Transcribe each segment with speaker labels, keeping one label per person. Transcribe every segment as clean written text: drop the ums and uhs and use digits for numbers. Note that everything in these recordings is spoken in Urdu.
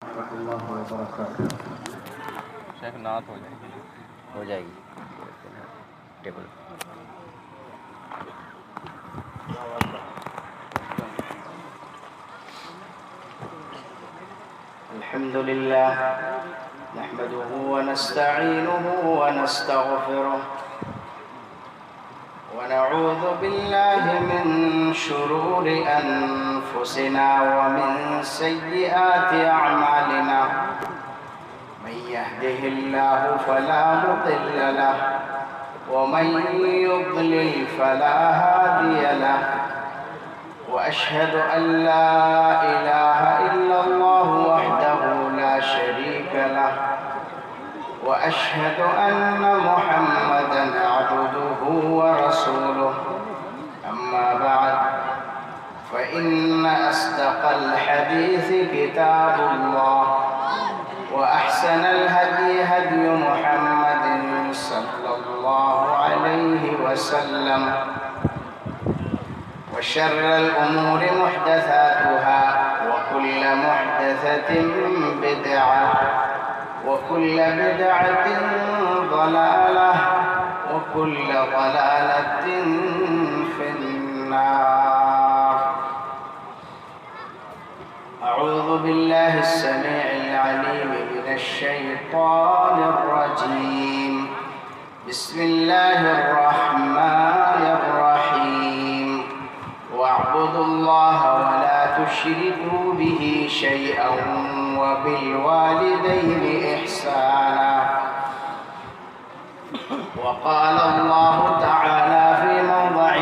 Speaker 1: ورحمۃ اللہ وبرکاتہ.
Speaker 2: شیخ نعت ہو جائے گی ٹیبل.
Speaker 1: الحمد لله نحمده ونستعينه ونستغفره ونعوذ بالله من شرور أنفسنا ومن سيئات أعمالنا. من يهده الله فلا مضل له ومن يضلل فلا هادي له. وأشهد أن لا إله إلا الله وحده لا شريك له وأشهد أن محمدًا عبده ورسوله. أما بعد فإن أصدق الحديث كتاب الله وأحسن الهدي هدي محمد صلى الله عليه وسلم وشر الأمور محدثاتها وكل محدثة بدعة وكل بدعة ضلالة وكل ضلالة في النار. أعوذ بالله السميع العليم من الشيطان الرجيم. بسم الله الرحمن الرحيم. واعبدوا الله ولا تشركوا به شيئا وبالوالدين إحسانا. وقال الله تعالى في موضع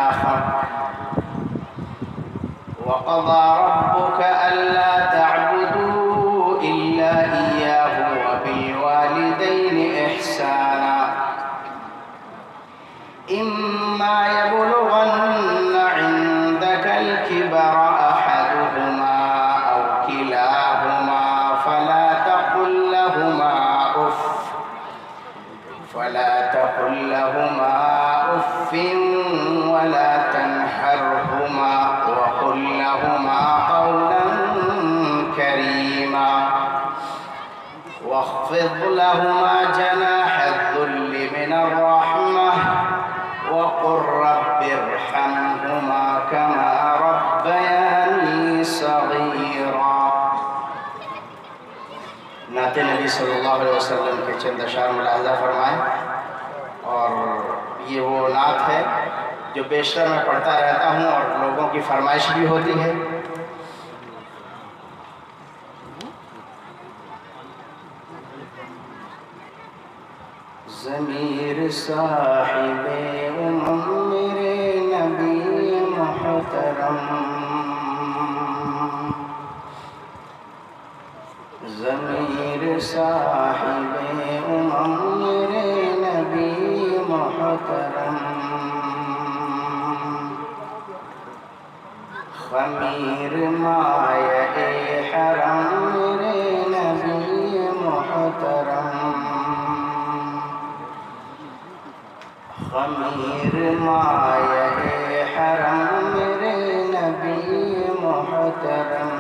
Speaker 1: آخر: وقضى ربك ألا تعبدوا إلا إياه وبالوالدين إحسانا. إما يبلغن عندك الكبر أحدهما أو كلاهما فلا تقل لهما أف ولا تنهرهما وقل لهما قولا كريما. واخفض لهما جناح الذل من الرحمة وقل رب ارحمهما كما ربياني صغيرا. نعت نبی صلی اللہ علیہ وسلم کے چند اشعار ملاحظہ فرمائیں. اور یہ وہ نعت ہے جو بیشتر میں پڑھتا رہتا ہوں اور لوگوں کی فرمائش بھی ہوتی ہے. ضمیر صاحب میرے نبی محترم، ضمیر صاحب میرے نبی محترم، خمیر مایہ حرم میرے نبی محترم، خمیر مایہ حرم میرے نبی محترم،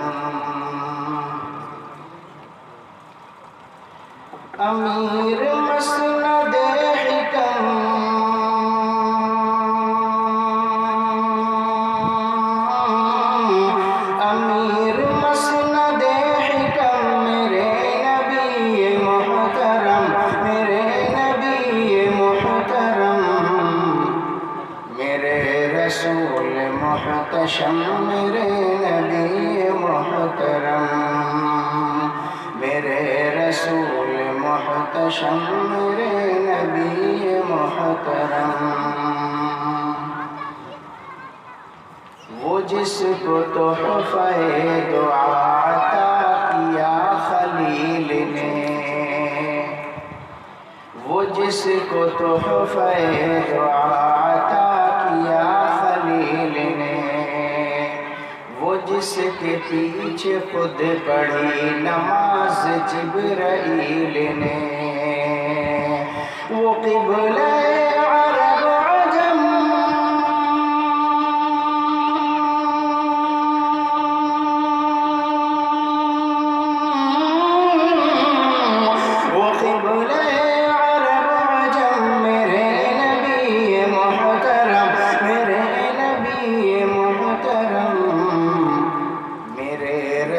Speaker 1: امیر مسند حکم، امیر مسند حکم میرے نبی محترم، میرے نبی محترم، میرے رسول محتشم میرے نبی محترم، میرے رسول محتشم میرے نبی محترم، وہ جس کو تحفہ دعا عطا کیا خلیل نے، وہ جس کو تحفہ دعا عطا کیا خلیل نے، وہ جس کے پیچھے خود پڑھی نماز جبرائیل نے، وہ قبلہ عرب عجم،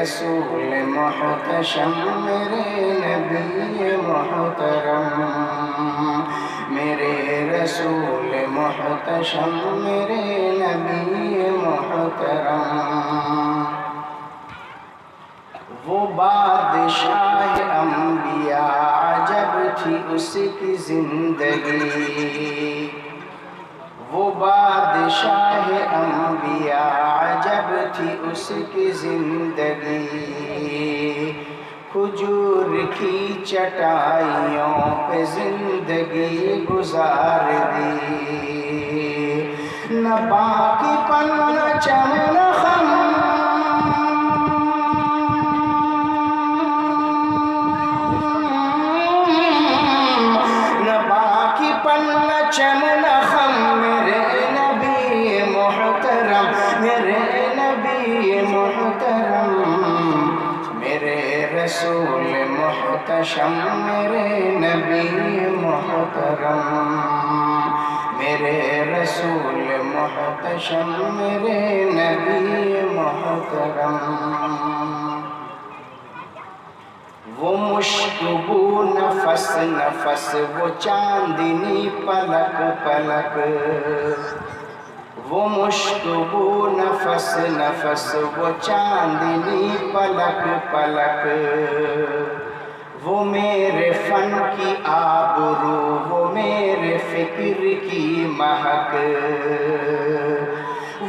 Speaker 1: رسول محتشم میرے نبی محترم، میرے رسول محتشم میرے نبی محترم، وہ بادشاہ انبیاء عجب تھی اس کی زندگی، وہ بادشاہ انبیاء عجب تھی اس کی زندگی، کھجور کی چٹائیوں پہ زندگی گزار دی، نہ باقی پن نہ چمن خم، نہ باقی پن نہ چمن خم، میرے نبی محترم، میرے نبی محترم، میرے رسول محتشم میرے نبی محترم، میرے رسول محتشم میرے نبی محترم، وہ مشکبو نفس نفس وہ چاندنی پلک پلک، وہ مشکبو نفس نفس وہ چاندنی پلک پلک، وہ میرے فن کی آبرو وہ میرے فکر کی مہک،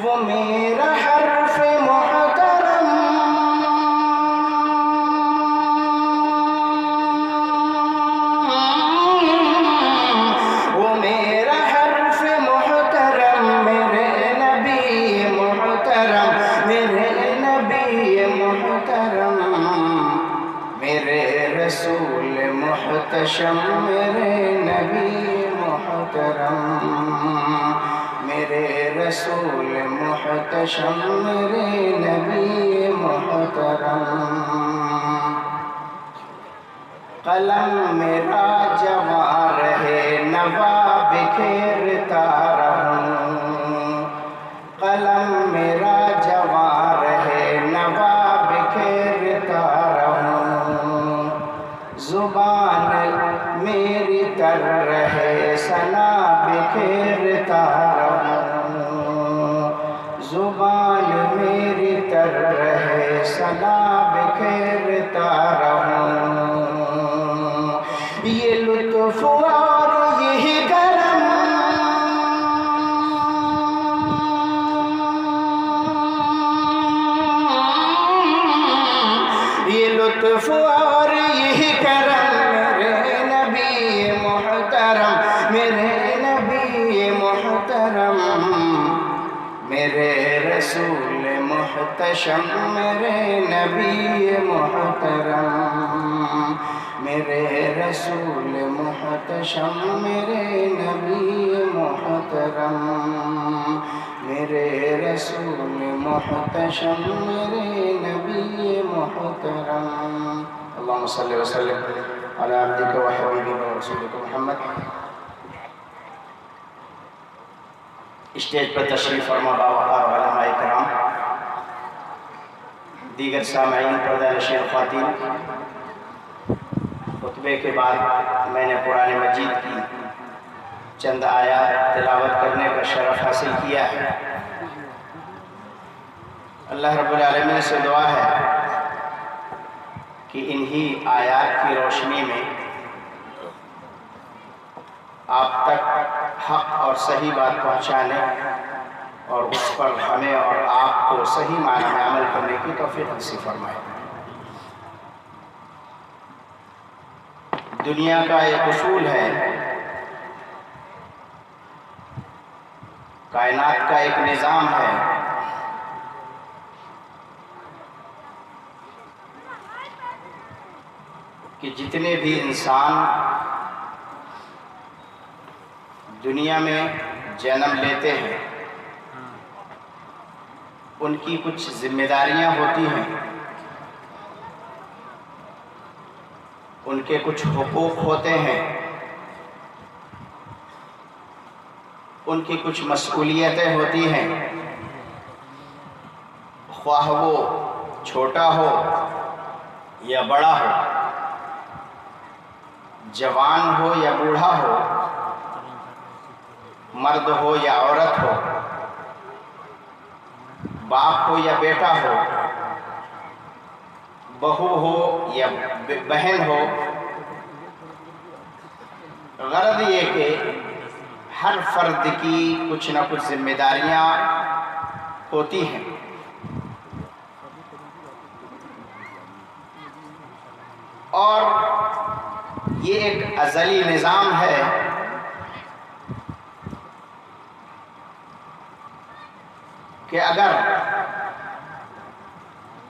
Speaker 1: وہ میرا حرف محترم، وہ میرا حرف محترم، میرے نبی محترم، میرے نبی محترم، میرے رسول محتشم میرے نبی محترم، میرے رسول محتشم میرے نبی محترم، قلم میرا جواں رہے نواب بکھیرتا رہوں، قلم میرا جواں رہے نواب بکھیرتا رہوں، زبان میری تر رہے ثنا بکھیرتا رہوں، زبان میری تر رہے ثنا بکھیرتا رہوں، یہ لطف اور یہی کرم، یہ لطف اور یہی کرم، میرے نبی محترم، میرے نبی محترم، میرے رسول محتشم میرے نبی محترم، میرے رسول محتشم میرے نبی محترم، میرے رسول محتشم میرے نبی محترم، اللہم صلی وسلم علی عبدک و حبیبک و رسولک محمد۔ اسٹیج پر تشریف فرما باوقار علماء کرام، دیگر سامعین، پردہ نشین خواتین، خطبے کے بعد میں نے قرآن مجید کی چند آیات تلاوت کرنے کا شرف حاصل کیا ہے۔ اللہ رب العالمین سے دعا ہے کہ انہی آیات کی روشنی میں آپ تک حق اور صحیح بات پہنچانے اور اس پر ہمیں اور آپ کو صحیح معنی میں عمل کرنے کی توفیق نصیب فرمائے۔ دنیا کا ایک اصول ہے، کائنات کا ایک نظام ہے، کہ جتنے بھی انسان دنیا میں جنم لیتے ہیں ان کی کچھ ذمہ داریاں ہوتی ہیں، ان کے کچھ حقوق ہوتے ہیں، ان کی کچھ مسئولیتیں ہوتی ہیں، خواہ وہ چھوٹا ہو یا بڑا ہو، جوان ہو یا بوڑھا ہو، مرد ہو یا عورت ہو، باپ ہو یا بیٹا ہو، بہو ہو یا بہن ہو، غرض یہ کہ ہر فرد کی کچھ نہ کچھ ذمہ داریاں ہوتی ہیں، اور یہ ایک ازلی نظام ہے کہ اگر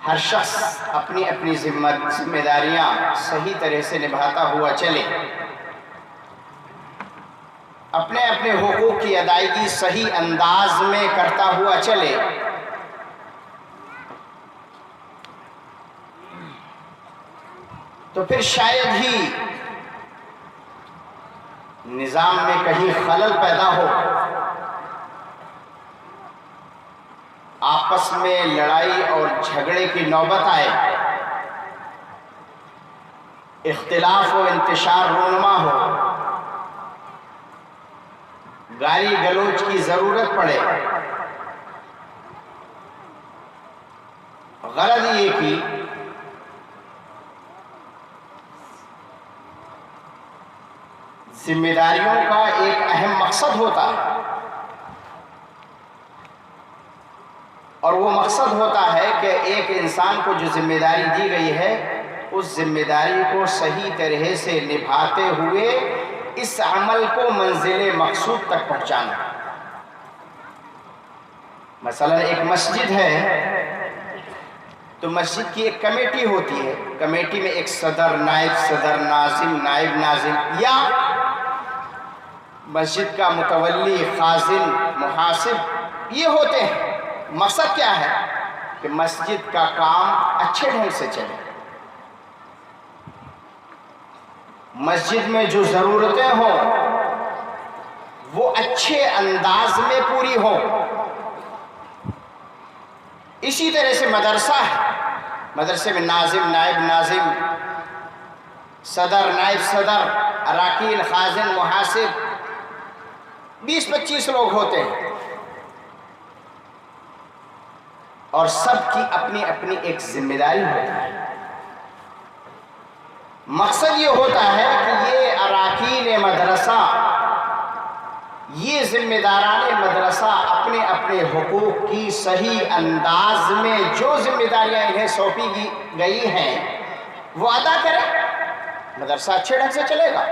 Speaker 1: ہر شخص اپنی اپنی ذمہ داریاں صحیح طرح سے نبھاتا ہوا چلے، اپنے اپنے حقوق کی ادائیگی صحیح انداز میں کرتا ہوا چلے، تو پھر شاید ہی نظام میں کہیں خلل پیدا ہو، آپس میں لڑائی اور جھگڑے کی نوبت آئے، اختلاف و انتشار رونما ہو، گالی گلوچ کی ضرورت پڑے۔ غرض یہ کہ ذمہ داریوں کا ایک اہم مقصد ہوتا ہے، اور وہ مقصد ہوتا ہے کہ ایک انسان کو جو ذمہ داری دی گئی ہے اس ذمہ داری کو صحیح طرح سے نبھاتے ہوئے اس عمل کو منزل مقصود تک پہنچانا۔ مثلا ایک مسجد ہے تو مسجد کی ایک کمیٹی ہوتی ہے، کمیٹی میں ایک صدر، نائب صدر، ناظم، نائب ناظم، یا مسجد کا متولی، خازن، محاسب، یہ ہوتے ہیں۔ مقصد کیا ہے کہ مسجد کا کام اچھے ڈھنگ سے چلے، مسجد میں جو ضرورتیں ہوں وہ اچھے انداز میں پوری ہوں۔ اسی طرح سے مدرسہ ہے، مدرسے میں ناظم، نائب ناظم، صدر، نائب صدر، اراکین، خازن، محاسب، 20-25 لوگ ہوتے ہیں، اور سب کی اپنی اپنی ایک ذمہ داری ہوتی ہے۔ مقصد یہ ہوتا ہے کہ یہ اراکین مدرسہ، یہ ذمہ داران مدرسہ اپنے اپنے حقوق کی صحیح انداز میں جو ذمہ داریاں انہیں سونپی گئی ہیں وہ ادا کریں، مدرسہ اچھے ڈھنگ سے چلے گا،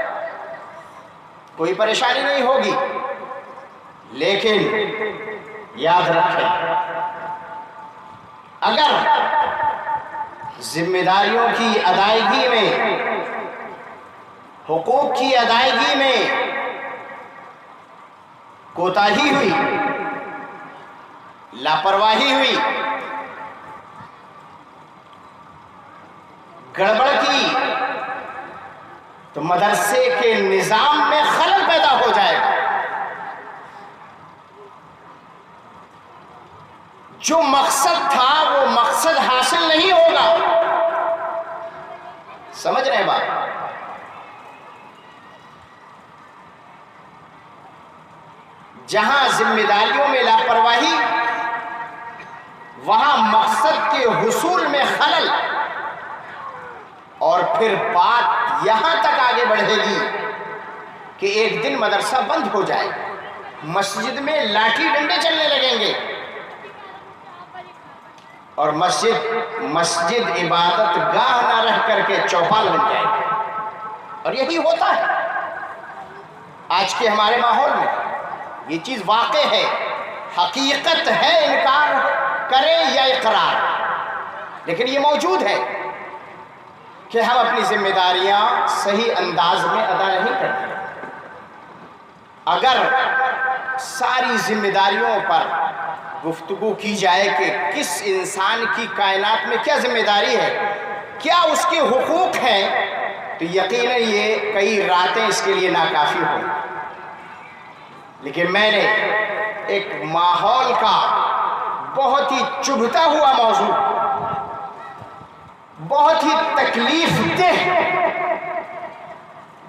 Speaker 1: کوئی پریشانی نہیں ہوگی۔ لیکن یاد رکھیں، اگر ذمہ داریوں کی ادائیگی میں، حقوق کی ادائیگی میں کوتاہی ہوئی، لاپرواہی ہوئی، گڑبڑ کی، تو مدرسے کے نظام میں خلل پیدا ہو جائے گا۔ جو مقصد تھا وہ مقصد حاصل نہیں ہوگا۔ سمجھ رہے ہیں بات؟ جہاں ذمہ داریوں میں لاپرواہی، وہاں مقصد کے حصول میں خلل، اور پھر بات یہاں تک آگے بڑھے گی کہ ایک دن مدرسہ بند ہو جائے گا، مسجد میں لاٹھی ڈنڈے چلنے لگیں گے، اور مسجد عبادت گاہ نہ رہ کر کے چوپال بن جائے گی۔ اور یہی ہوتا ہے آج کے ہمارے ماحول میں، یہ چیز واقع ہے، حقیقت ہے، انکار کریں یا اقرار، لیکن یہ موجود ہے کہ ہم اپنی ذمہ داریاں صحیح انداز میں ادا نہیں کرتے۔ اگر ساری ذمہ داریوں پر گفتگو کی جائے کہ کس انسان کی کائنات میں کیا ذمہ داری ہے، کیا اس کے حقوق ہیں، تو یقیناً یہ کئی راتیں اس کے لیے ناکافی ہوں۔ لیکن میں نے ایک ماحول کا بہت ہی چبھتا ہوا موضوع بہت ہی تکلیف دہ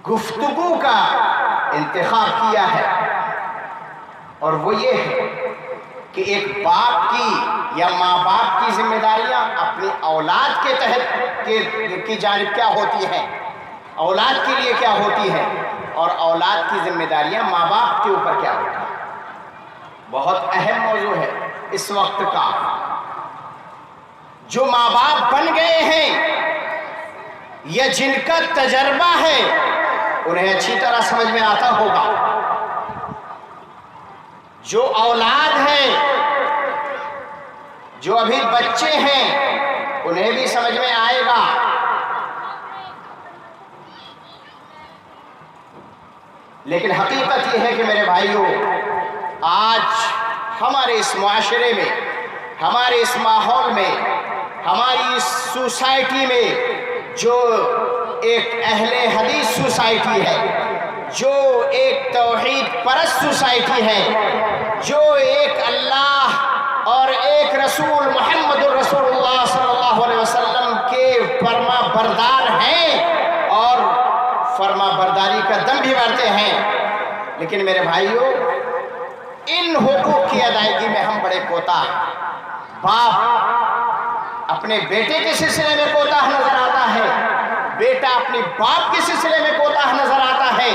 Speaker 1: گفتگو کا انتخاب کیا ہے، اور وہ یہ ہے کہ ایک باپ کی یا ماں باپ کی ذمہ داریاں اپنی اولاد کے تحت کی جانب کیا ہوتی ہیں، اولاد کے لیے کیا ہوتی ہیں، اور اولاد کی ذمہ داریاں ماں باپ کے اوپر کیا ہوتی ہیں۔ بہت اہم موضوع ہے اس وقت کا۔ جو ماں باپ بن گئے ہیں یا جن کا تجربہ ہے انہیں اچھی طرح سمجھ میں آتا ہوگا، جو اولاد ہے، جو ابھی بچے ہیں، انہیں بھی سمجھ میں آئے گا۔ لیکن حقیقت یہ ہے کہ میرے بھائیوں، آج ہمارے اس معاشرے میں، ہمارے اس ماحول میں، ہماری اس سوسائٹی میں جو ایک اہل حدیث سوسائٹی ہے، جو ایک توحید پرست سوسائٹی ہے، جو ایک اللہ اور ایک رسول محمد الرسول اللہ صلی اللہ علیہ وسلم کے فرما بردار ہیں اور فرما برداری کا دم بھی بھرتے ہیں، لیکن میرے بھائیوں ان حقوق کی ادائیگی میں ہم بڑے کوتاہ ہیں۔ باپ اپنے بیٹے کے سلسلے میں کوتاہ نظر آتا ہے، بیٹا اپنی باپ کے سلسلے میں کوتاہ نظر آتا ہے،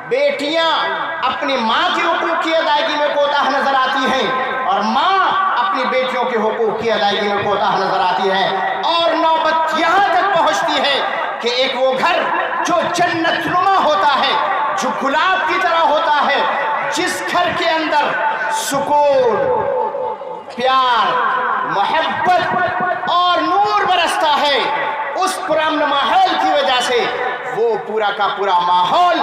Speaker 1: بیٹیاں اپنی ماں کے حقوق کی ادائیگی میں کوتاہ نظر آتی ہیں، اور ماں اپنی بیٹیوں کے حقوق کی ادائیگی میں کوتاہ نظر آتی ہے۔ اور نوبت یہاں تک پہنچتی ہے کہ ایک وہ گھر جو جنت نما ہوتا ہے، جو گلاب کی طرح ہوتا ہے، جس گھر کے اندر سکون، پیار، محبت اور نور برستا ہے، اس پرامن ماحول کی وجہ سے وہ پورا کا پورا ماحول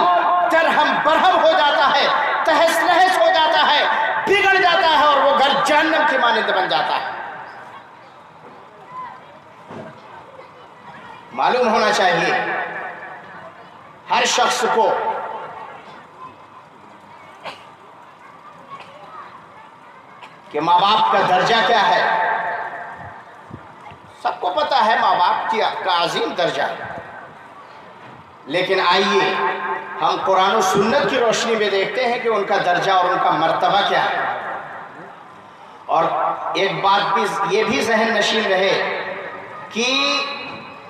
Speaker 1: درہم برہم ہو جاتا ہے، تہس نہس ہو جاتا ہے، بگڑ جاتا ہے، اور وہ گھر جہنم کی مانند بن جاتا ہے۔ معلوم ہونا چاہیے ہر شخص کو کہ ماں باپ کا درجہ کیا ہے۔ سب کو پتا ہے ماں باپ کا عظیم درجہ، لیکن آئیے ہم قرآن و سنت کی روشنی میں دیکھتے ہیں کہ ان کا درجہ اور ان کا مرتبہ کیا ہے۔ اور ایک بات بھی یہ بھی ذہن نشین رہے کہ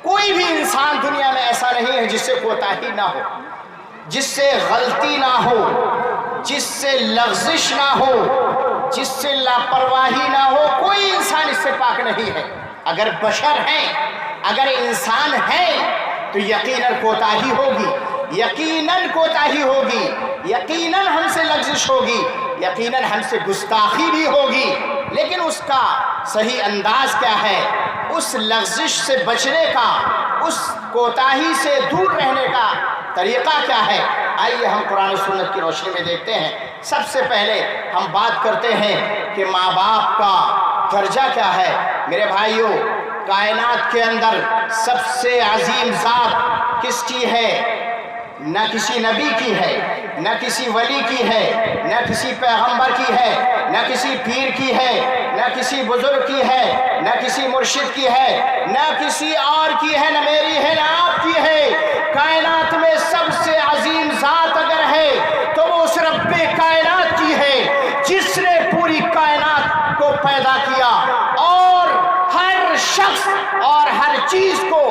Speaker 1: کوئی بھی انسان دنیا میں ایسا نہیں ہے جس سے کوتاہی نہ ہو، جس سے غلطی نہ ہو، جس سے لغزش نہ ہو، جس سے لاپرواہی نہ ہو۔ کوئی انسان اس سے پاک نہیں ہے۔ اگر بشر ہیں، اگر انسان ہیں تو یقیناً کوتاہی ہوگی، یقیناً کوتاہی ہوگی، یقیناً ہم سے لغزش ہوگی، یقیناً ہم سے گستاخی بھی ہوگی، لیکن اس کا صحیح انداز کیا ہے، اس لغزش سے بچنے کا، اس کوتاہی سے دور رہنے کا طریقہ کیا ہے۔ آئیے ہم قرآن و سنت کی روشنی میں دیکھتے ہیں۔ سب سے پہلے ہم بات کرتے ہیں کہ ماں باپ کا درجہ کیا ہے۔ میرے بھائیوں، کائنات کے اندر سب سے عظیم ذات کس کی ہے؟ نہ کسی نبی کی ہے، نہ کسی ولی کی ہے، نہ کسی پیغمبر کی ہے، نہ کسی پیر کی ہے، نہ کسی بزرگ کی ہے، نہ کسی مرشد کی ہے، نہ کسی اور کی ہے، نہ میری ہے، نہ آپ کی ہے۔ کائنات میں سب سے عظیم ذات اگر ہے تو وہ اس رب کائنات کی ہے جس نے پوری کائنات کو پیدا کیا اور ہر شخص اور ہر چیز کو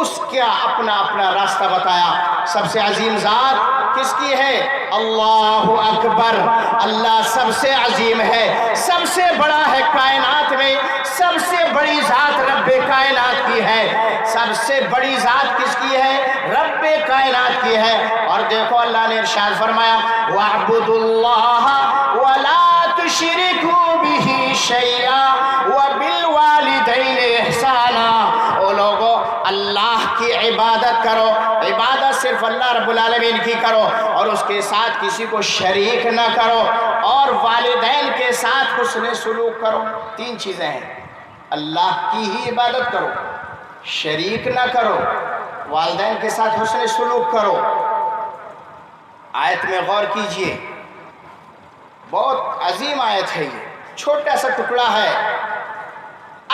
Speaker 1: اس کا اپنا اپنا راستہ بتایا۔ سب سے عظیم ذات کس کی ہے؟ اللہ اکبر۔ اللہ سب سے عظیم ہے، سب سے بڑا ہے کائنات میں، سب سے بڑی ذات رب کائنات کی ہے۔ سب سے بڑی ذات کس کی ہے؟ رب کائنات کی ہے۔ اور دیکھو اللہ نے ارشاد فرمایا وَاعْبُدُوا اللَّهَ وَلَا تُشْرِكُوا بِهِ شَيْئًا وَبِالْوَالِدَيْنِ إِحْسَانًا۔ او لوگو، اللہ کی عبادت کرو، عبادت صرف اللہ رب العالمین کی کرو، اور اس کے ساتھ کسی کو شریک نہ کرو، اور والدین کے ساتھ حسن سلوک کرو۔ تین چیزیں ہیں، اللہ کی ہی عبادت کرو، شریک نہ کرو، والدین کے ساتھ حسن سلوک کرو۔ آیت میں غور کیجئے، بہت عظیم آیت ہے، یہ چھوٹا سا ٹکڑا ہے۔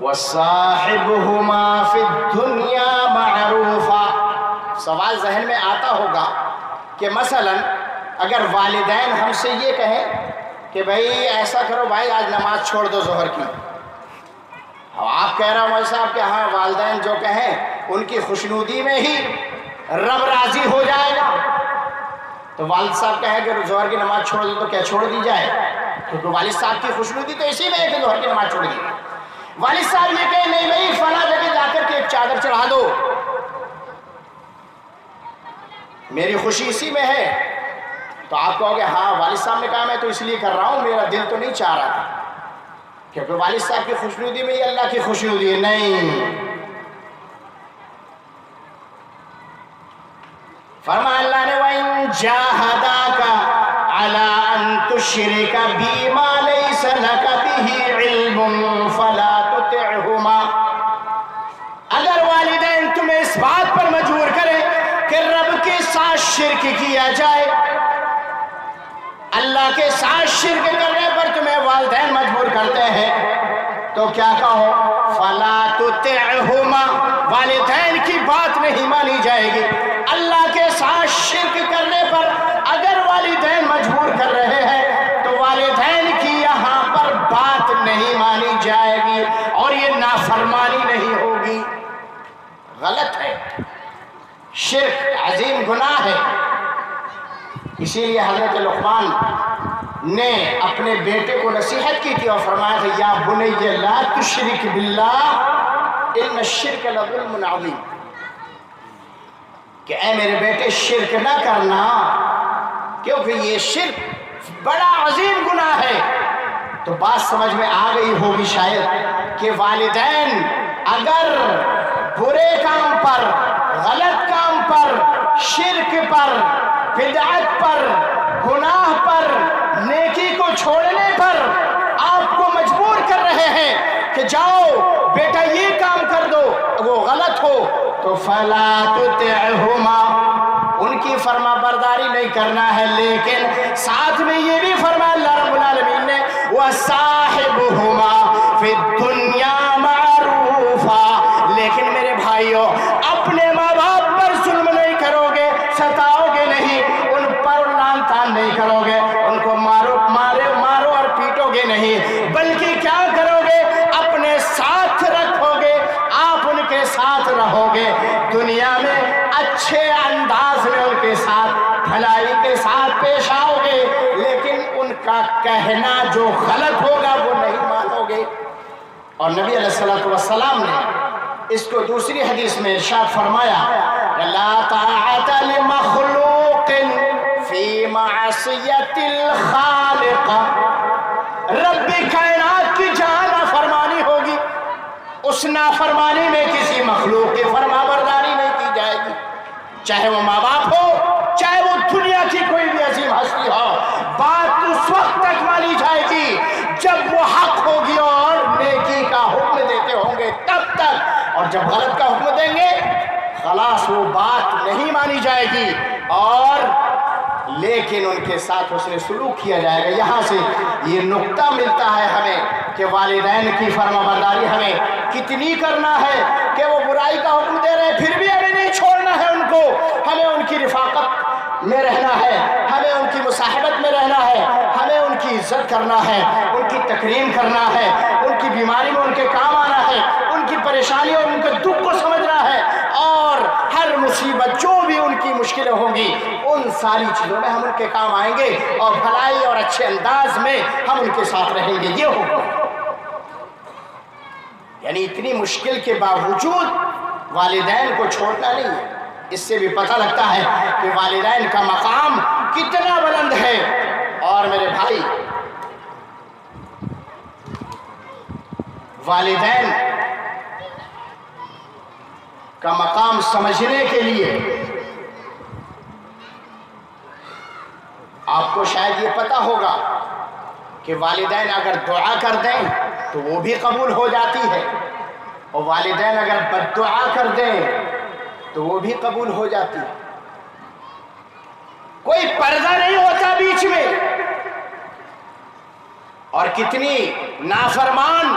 Speaker 1: وصاحبہما فی الدنیا معروفا۔ سوال ذہن میں آتا ہوگا کہ مثلا اگر والدین ہم سے یہ کہیں کہ بھائی ایسا کرو بھائی آج نماز چھوڑ دو ظہر کی، آپ کہہ رہا ہوں مولوی صاحب کہ ہاں والدین جو کہیں ان کی خوشنودی میں ہی رب راضی ہو جائے گا، تو والد صاحب کہیں کہ ظہر کی نماز چھوڑ دو تو کیا چھوڑ دی جائے؟ کیونکہ والد صاحب کی خوشنودی تو اسی میں ہے کہ ظہر کی نماز چھوڑ دی۔ والد صاحب یہ کہیں نہیں بھائی فلاں جگہ جا کر کے ایک چادر چڑھا دو، میری خوشی اسی میں ہے، تو آپ کہو گے ہاں والد صاحب نے کہا میں تو اس لیے کر رہا ہوں، میرا دل تو نہیں چاہ رہا تھا، کیونکہ والد صاحب کی خوشنودی میں یہ اللہ کی خوشنودی ہے۔ نہیں، فرمایا اللہ نے وَإِن جَاهَدَاكَ عَلَىٰ أَن تُشْرِكَ بِي مَا لَيْسَ لَكَ بِهِ عِلْمٌ فَلَا تُطِعْهُمَا۔ اگر والدین تمہیں اس بات پر مجبور کریں کہ رب کے ساتھ شرک کیا جائے، اللہ کے ساتھ شرک کرنے پر تمہیں والدین مجبور کرتے ہیں، تو کیا کہو؟ فَلَا تُطِعْهُمَا، والدین کی بات نہیں مانی جائے گی۔ اللہ کے ساتھ شرک کرنے پر اگر والدین مجبور کر رہے ہیں تو والدین کی یہاں پر بات نہیں مانی جائے گی اور یہ نافرمانی نہیں ہوگی۔ غلط ہے، شرک عظیم گناہ ہے، اسی لیے حضرت لقمان نے اپنے بیٹے کو نصیحت کی تھی اور فرمایا تھا یا بنی لا تشرک باللہ ان الشرک لظلم عظیم، کہ اے میرے بیٹے شرک نہ کرنا کیونکہ یہ شرک بڑا عظیم گناہ ہے۔ تو بات سمجھ میں آ گئی ہوگی شاید کہ والدین اگر برے کام پر، غلط کام پر، شرک پر، بدعت پر، گناہ پر، نیکی کو چھوڑنے پر آپ کو مجبور کر رہے ہیں کہ جاؤ بیٹا یہ کام کر دو، وہ غلط ہو تو فَلَا تُطِعْهُمَا، ان کی فرما برداری نہیں کرنا ہے، لیکن ساتھ میں یہ بھی فرمایا اللہ رب العالمین نے وَصَاحِبْهُمَا فِي الدُّنْيَا مَعْرُوفًا، لیکن میرے بھائیوں اپنے ماں باپ پر ظلم نہیں کرو گے، ستاؤ گے نہیں، ان پر لعن طعن نہیں کرو گے، ان کو مارو اور پیٹو گے نہیں، بلکہ کیا کرو گے؟ اپنے ساتھ رکھو گے، آپ ان کے ساتھ رہو گے، دنیا میں اچھے انداز میں ان کے ساتھ بھلائی کے ساتھ پیش آؤ گے، لیکن ان کا کہنا جو غلط ہوگا وہ نہیں مانو گے۔ اور نبی علیہ السلام نے اس کو دوسری حدیث میں ارشاد فرمایا لا طاعت لمخلوق فی معصیت الخالق، رب کائنات کی جہاں نافرمانی ہوگی اس نافرمانی میں کسی مخلوق کی فرما برداری نہیں کی جائے گی، چاہے وہ ماں باپ ہو، چاہے وہ دنیا کی کوئی بھی عظیم ہستی ہو، بات اس وقت تک مانی جائے گی جب وہ حق ہوگی اور نیکی کا حکم دیتے ہوں گے تب تک، اور جب غلط کا حکم دیں گے خلاص وہ بات نہیں مانی جائے گی، اور لیکن ان کے ساتھ حسن سلوک کیا جائے گا۔ یہاں سے یہ نقطہ ملتا ہے ہمیں کہ والدین کی فرما برداری ہمیں کتنی کرنا ہے کہ وہ برائی کا حکم دے رہے ہیں پھر بھی ہمیں نہیں چھوڑنا ہے ان کو، ہمیں ان کی رفاقت میں رہنا ہے، ہمیں ان کی مصاحبت میں رہنا ہے، ہمیں ان کی عزت کرنا ہے، ان کی تکریم کرنا ہے، ان کی بیماری میں ان کے کام آنا ہے، ان کی پریشانی اور ان کے دکھ کو سمجھنا ہے، اور ہر مصیبت جو بھی ان کی مشکلیں ہوں گی ان ساری چیزوں میں ہم ان کے کام آئیں گے اور بھلائی اور اچھے انداز میں ہم ان کے ساتھ رہیں گے۔ یہ ہوگا، یعنی اتنی مشکل کے باوجود والدین کو چھوڑنا نہیں ہے۔ اس سے بھی پتہ لگتا ہے کہ والدین کا مقام کتنا بلند ہے۔ اور میرے بھائی والدین کا مقام سمجھنے کے لیے آپ کو شاید یہ پتہ ہوگا کہ والدین اگر دعا کر دیں تو وہ بھی قبول ہو جاتی ہے، اور والدین اگر بد دعا کر دیں تو وہ بھی قبول ہو جاتی ہے، کوئی پردہ نہیں ہوتا بیچ میں۔ اور کتنی نافرمان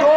Speaker 1: 2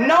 Speaker 1: 9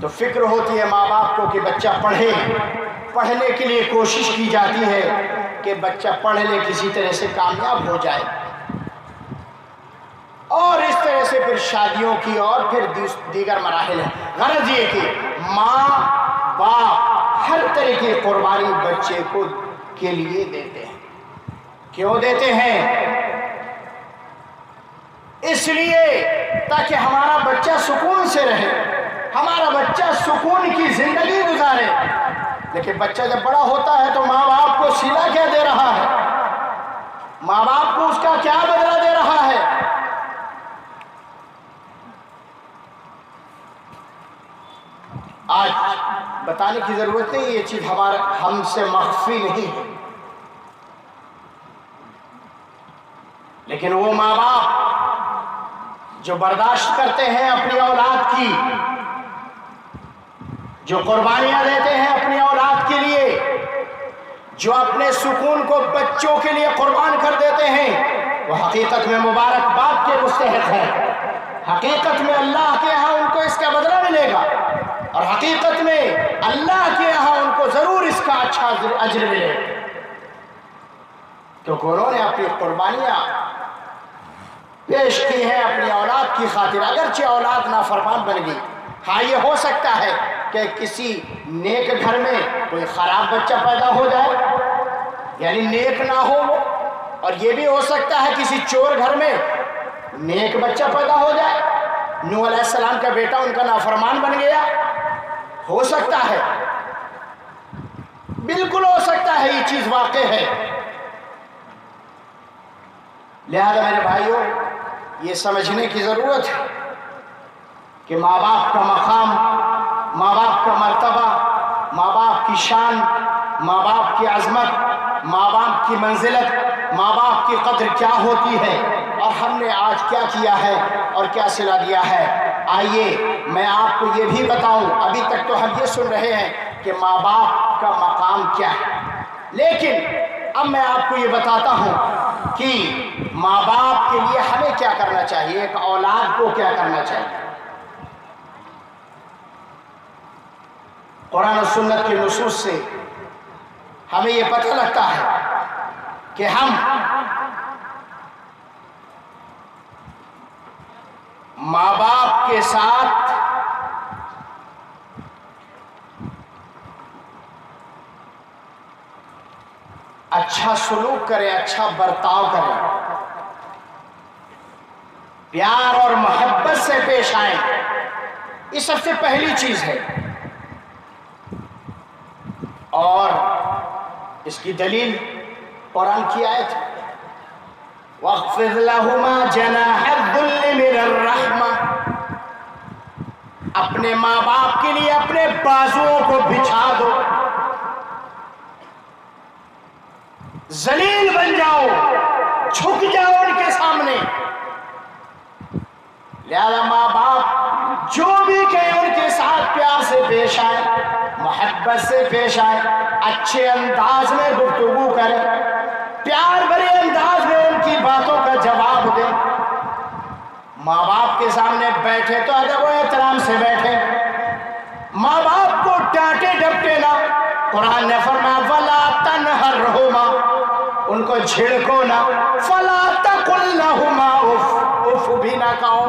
Speaker 1: تو فکر ہوتی ہے ماں باپ کو کہ بچہ پڑھے، پڑھنے کے لیے کوشش کی جاتی ہے کہ بچہ پڑھ لے، کسی طرح سے کامیاب ہو جائے، اور اس طرح سے پھر شادیوں کی اور پھر دیگر مراحل ہیں۔ غرض یہ کہ ماں باپ ہر طرح کی قربانی بچے کو کے لیے دیتے ہیں۔ کیوں دیتے ہیں؟ اس لیے تاکہ ہمارا بچہ سکون سے رہے، ہمارا بچہ سکون کی زندگی گزارے۔ لیکن بچہ جب بڑا ہوتا ہے تو ماں باپ کو صلہ کیا دے رہا ہے؟ ماں باپ کو اس کا کیا بدلہ دے رہا ہے؟ آج بتانے کی ضرورت نہیں، یہ چیز ہم سے مخفی نہیں ہے، لیکن وہ ماں باپ جو برداشت کرتے ہیں اپنی اولاد کی، جو قربانیاں دیتے ہیں اپنی اولاد کے لیے، جو اپنے سکون کو بچوں کے لیے قربان کر دیتے ہیں، وہ حقیقت میں مبارکباد کے مستحق ہیں۔ حقیقت میں اللہ کے ہاں ان کو اس کا بدلہ ملے گا، اور حقیقت میں اللہ کے یہاں ان کو ضرور اس کا اچھا اجر ملے گا، کیونکہ انہوں نے اپنی قربانیاں پیش کی ہیں اپنی اولاد کی خاطر۔ اگرچہ اولاد نافرمان بن گئی، ہاں یہ ہو سکتا ہے کہ کسی نیک گھر میں کوئی خراب بچہ پیدا ہو جائے، یعنی نیک نہ ہو وہ، اور یہ بھی ہو سکتا ہے کسی چور گھر میں نیک بچہ پیدا ہو جائے، نوح علیہ السلام کا بیٹا ان کا نافرمان بن گیا، ہو سکتا ہے، بالکل ہو سکتا ہے، یہ چیز واقع ہے۔ لہذا میرے بھائیوں، یہ سمجھنے کی ضرورت ہے کہ ماں باپ کا مقام، ماں باپ کا مرتبہ، ماں باپ کی شان، ماں باپ کی عظمت، ماں باپ کی منزلت، ماں باپ کی قدر کیا ہوتی ہے، اور ہم نے آج کیا کیا ہے اور کیا صلہ دیا ہے۔ آئیے میں آپ کو یہ بھی بتاؤں، ابھی تک تو ہم یہ سن رہے ہیں کہ ماں باپ کا مقام کیا ہے، لیکن اب میں آپ کو یہ بتاتا ہوں کہ ماں باپ کے لیے ہمیں کیا کرنا چاہیے، ایک اولاد کو کیا کرنا چاہیے۔ قرآن و سنت کے نصوص سے ہمیں یہ پتہ لگتا ہے کہ ہم ماں باپ کے ساتھ اچھا سلوک کریں، اچھا برتاؤ کریں، پیار اور محبت سے پیش آئیں، یہ سب سے پہلی چیز ہے۔ اور اس کی دلیل قرآن کی آیت ہے، وَاخْفِضْ لَهُمَا جَنَاحَ الذُّلِّ مِنَ الرَّحْمَةِ، اپنے ماں باپ کے لیے اپنے بازوؤں کو بچھا دو، ذلیل بن جاؤ، جھک جاؤ ان کے سامنے۔ لہذا ماں باپ جو بھی کہیں ان کے ساتھ پیار سے پیش آئے، محبت سے پیش آئے، اچھے انداز میں گفتگو کریں، پیار بھرے انداز میں ان کی باتوں کا جواب دیں۔ ماں باپ کے سامنے بیٹھے تو ادب و احترام سے بیٹھے، ماں باپ کو ڈانٹے ڈپٹے نہ۔ قرآن نے فرمایا وَلَا تَنْهَرْهُمَا، ان کو جھڑکو نہ، فَلَا تَقُلْ لَهُمَا اُفْ، اُفْ بھی نہ کہو۔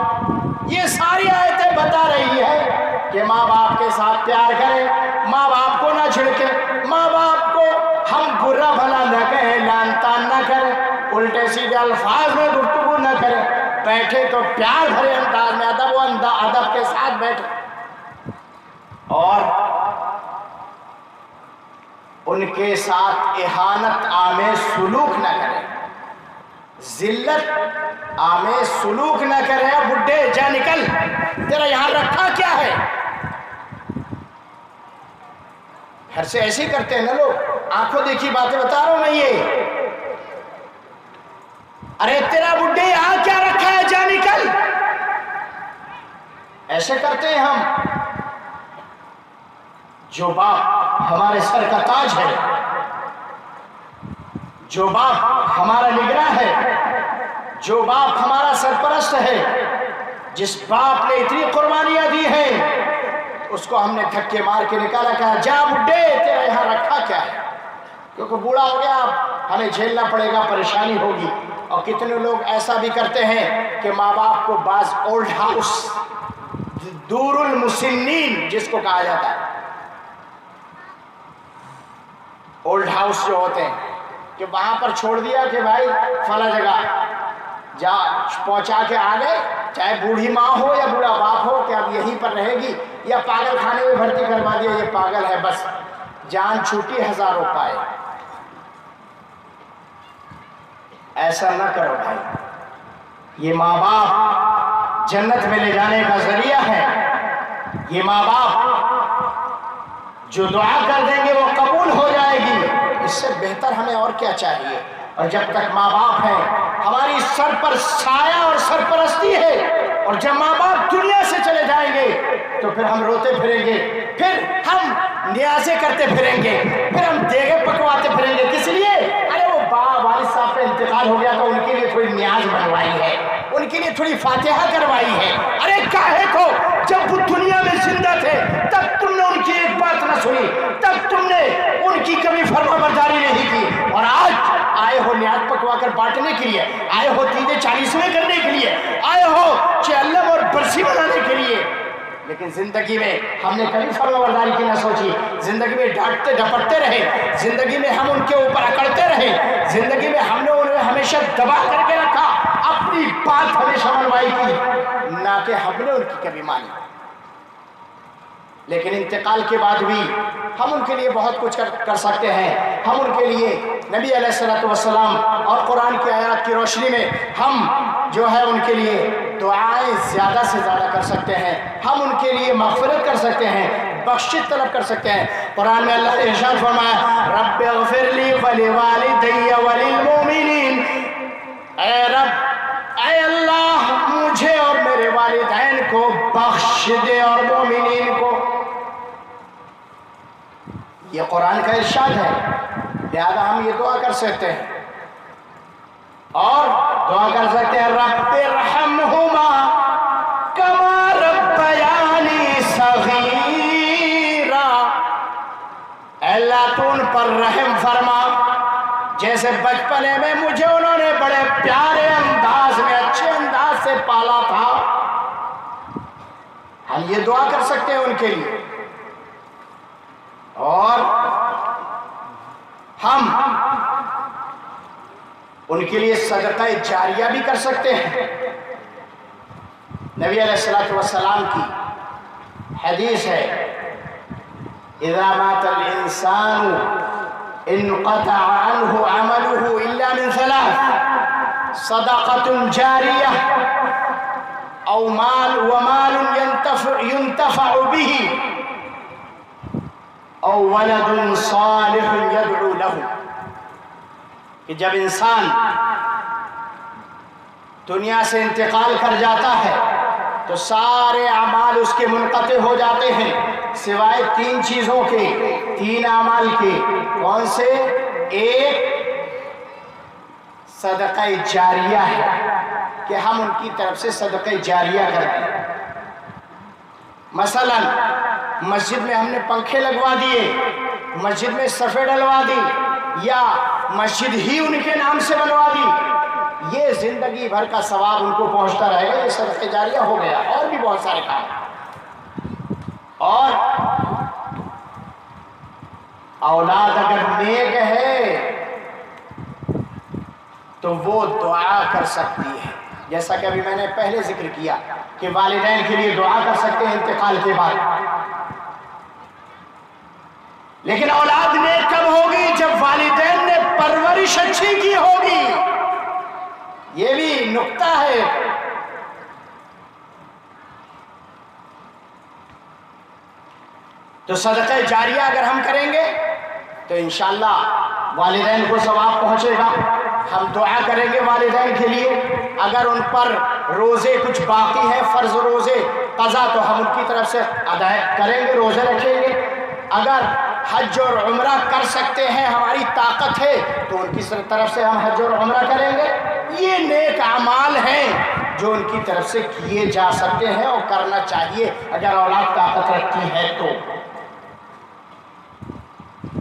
Speaker 1: یہ ساری آیتیں بتا رہی ہے کہ ماں باپ کے ساتھ پیار کریں، ماں باپ کو نہ جھڑکے، ماں باپ کو ہم برا بھلا نہ کہیں، لعن طعن نہ کریں، الٹے سیدھے الفاظ میں گفتگو نہ کریں، بیٹھے تو پیار بھرے انداز میں ادب و ادب کے ساتھ بیٹھے، اور ان کے ساتھ اہانت آمیز سلوک نہ کریں، ذلت آمیز سلوک نہ کریں۔ بڈھے جا نکل، تیرا یہاں رکھا کیا ہے؟ گھر سے ایسے ہی کرتے ہیں نا لوگ، آنکھوں دیکھی باتیں بتا رہا ہوں میں یہ۔ ارے تیرا بڈھے یہاں کیا رکھا ہے، جا نکل، ایسے کرتے ہیں ہم۔ جو باپ ہمارے سر کا تاج ہے، جو باپ ہمارا نگراں ہے، جو باپ ہمارا سرپرست ہے، جس باپ نے اتنی قربانیاں دی ہیں، اس کو ہم نے دھکے مار کے نکالا، کہا جا بڈھے تیرا یہاں رکھا کیا ہے، کیونکہ بوڑھا ہو گیا اب ہمیں جھیلنا پڑے گا، پریشانی ہوگی۔ اور کتنے لوگ ایسا بھی کرتے ہیں کہ ماں باپ کو بعض اولڈ ہاؤس، دور المسنین جس کو کہا جاتا ہے، اولڈ ہاؤس جو ہوتے ہیں، کہ وہاں پر چھوڑ دیا کہ بھائی فلاں جگہ جا، پہنچا کے آ گئے، چاہے بوڑھی ماں ہو یا بوڑھا باپ ہو کہ اب یہیں پر رہے گی، یا پاگل خانے میں بھرتی کروا دیا، یہ پاگل ہے بس جان چھوٹی ہزاروں پائے۔ ایسا نہ کرو بھائی، یہ ماں باپ جنت میں لے جانے کا ذریعہ ہے، یہ ماں باپ جو دعا کر دیں گے وہ قبول ہو جائے گی، اس سے بہتر ہمیں اور کیا چاہیے۔ اور جب تک ماں باپ ہیں ہماری سر پر سایہ اور سرپرستی ہے، اور جب ماں باپ دنیا سے چلے جائیں گے تو پھر ہم روتے پھریں گے، پھر ہم نیازیں کرتے پھریں گے، پھر ہم دیگے پکواتے پھریں گے، کس لیے؟ ارے وہ والد صاحب کا انتقال ہو گیا تو ان کے لیے تھوڑی نیاز بنوائی ہے، ان کے لیے تھوڑی فاتحہ کروائی ہے۔ ارے کاہے کو جب وہ دنیا میں زندہ تھے تب تم نے ان کی ایک بات نہ سنی، تب تم نے ان کی کبھی فرما برداری نہیں کی، اور آج آئے ہو نیاز پکوا کر بانٹنے کے لیے، آئے ہو تیجے 40ویں کرنے کے لیے، آئے ہو چہلم اور برسی منانے کے لیے، لیکن زندگی میں ہم نے کبھی فرما برداری کی نہ سوچی، زندگی میں ڈانٹتے ڈپٹتے رہے، زندگی میں ہم ان کے اوپر اکڑتے رہے، زندگی میں ہم نے انہیں ہمیشہ دبا کر کے رکھا، اپنی بات ہمیشہ منوائی کی، نہ کہ ہم نے ان کی کبھی مانی۔ لیکن انتقال کے بعد بھی ہم ان کے لیے بہت کچھ کر سکتے ہیں، ہم ان کے لیے نبی علیہ الصلوۃ والسلام اور قرآن کی آیات کی روشنی میں ہم جو ہے ان کے لیے دعائیں زیادہ سے زیادہ کر سکتے ہیں، ہم ان کے لیے مغفرت کر سکتے ہیں، بخشش طلب کر سکتے ہیں۔ قرآن میں اللہ نے ارشاد فرمایا رب اغفر لی ولوالدی وللمؤمنین، اے رب، اے اللہ مجھے اور میرے والدین کو بخش دے اور مومنین کو۔ یہ قرآن کا ارشاد ہے، لہذا ہم یہ دعا کر سکتے ہیں، اور دعا کر سکتے ہیں رب ارحمہما کما ربیانی صغیرا، اے اللہ تو ان پر رحم فرما جیسے بچپنے میں مجھے انہوں نے بڑے پیارے انداز میں، اچھے انداز سے پالا تھا۔ ہم یہ دعا کر سکتے ہیں ان کے لیے، اور ہم ان کے لیے صدقہ جاریہ بھی کر سکتے ہیں۔ نبی علیہ الصلوۃ والسلام کی حدیث ہے اذا مات الانسان انقطع عنه عمله الا من ثلاث، صدقة جاریہ او مال ومال ينتفع به او ولد صالح يدعو له، کہ جب انسان دنیا سے انتقال کر جاتا ہے تو سارے اعمال اس کے منقطع ہو جاتے ہیں سوائے 3 چیزوں کے، 3 اعمال کے۔ کون سے؟ ایک صدقہ جاریہ ہے کہ ہم ان کی طرف سے صدقہ جاریہ کرتے ہیں۔ مثلا مسجد میں ہم نے پنکھے لگوا دیے، مسجد میں صفیں ڈلوا دی، یا مسجد ہی ان کے نام سے بنوا دی، یہ زندگی بھر کا ثواب ان کو پہنچتا رہے گا، یہ صدقہ جاریہ ہو گیا۔ اور بھی بہت سارے کام، اور اولاد اگر نیک ہے تو وہ دعا کر سکتی ہے، جیسا کہ ابھی میں نے پہلے ذکر کیا کہ والدین کے لیے دعا کر سکتے ہیں انتقال کے بعد۔ لیکن اولاد نیک کب ہوگی؟ جب والدین نے پرورش اچھی کی ہوگی، یہ بھی نقطہ ہے۔ تو صدقہ جاریہ اگر ہم کریں گے تو انشاءاللہ والدین کو ثواب پہنچے گا۔ ہم دعا کریں گے والدین کے لیے، اگر ان پر روزے کچھ باقی ہیں، فرض روزے قضا، تو ہم ان کی طرف سے ادا کریں گے، روزے رکھیں گے۔ اگر حج اور عمرہ کر سکتے ہیں، ہماری طاقت ہے، تو ان کی طرف سے ہم حج اور عمرہ کریں گے۔ یہ نیک اعمال ہیں جو ان کی طرف سے کیے جا سکتے ہیں اور کرنا چاہیے اگر اولاد طاقت رکھتی ہے تو۔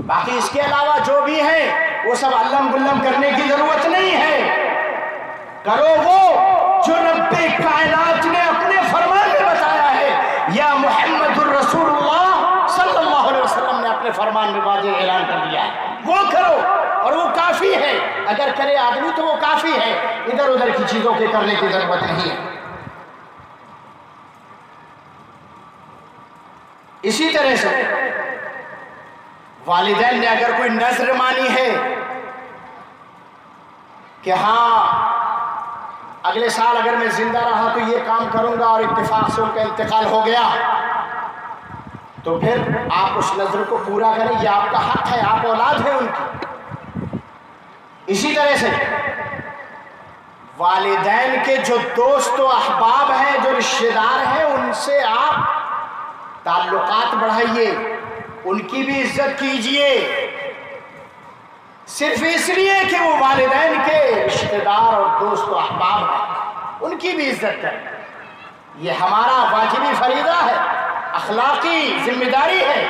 Speaker 1: باقی اس کے علاوہ جو بھی ہے وہ سب علم گلم کرنے کی ضرورت نہیں ہے، کرو وہ جو رب کائنات نے اپنے فرمان میں بتایا ہے، یا محمد الرسول اللہ صلی اللہ علیہ وسلم نے اپنے فرمان میں واضح اعلان کر دیا ہے، وہ کرو اور وہ کافی ہے۔ اگر کرے آدمی تو وہ کافی ہے، ادھر ادھر کی چیزوں کے کرنے کی ضرورت نہیں ہے۔ اسی طرح سے والدین نے اگر کوئی نذر مانی ہے کہ ہاں اگلے سال اگر میں زندہ رہا تو یہ کام کروں گا، اور اتفاق سے ان کا انتقال ہو گیا، تو پھر آپ اس نذر کو پورا کریں، یہ آپ کا حق ہے، آپ اولاد ہیں ان کی۔ اسی طرح سے والدین کے جو دوست و احباب ہیں، جو رشتہ دار ہیں، ان سے آپ تعلقات بڑھائیے، ان کی بھی عزت کیجئے، صرف اس لیے کہ وہ والدین کے رشتہ دار اور دوست و احباب ہیں، ان کی بھی عزت کریں۔ یہ ہمارا واجبی فریضہ ہے، اخلاقی ذمہ داری ہے۔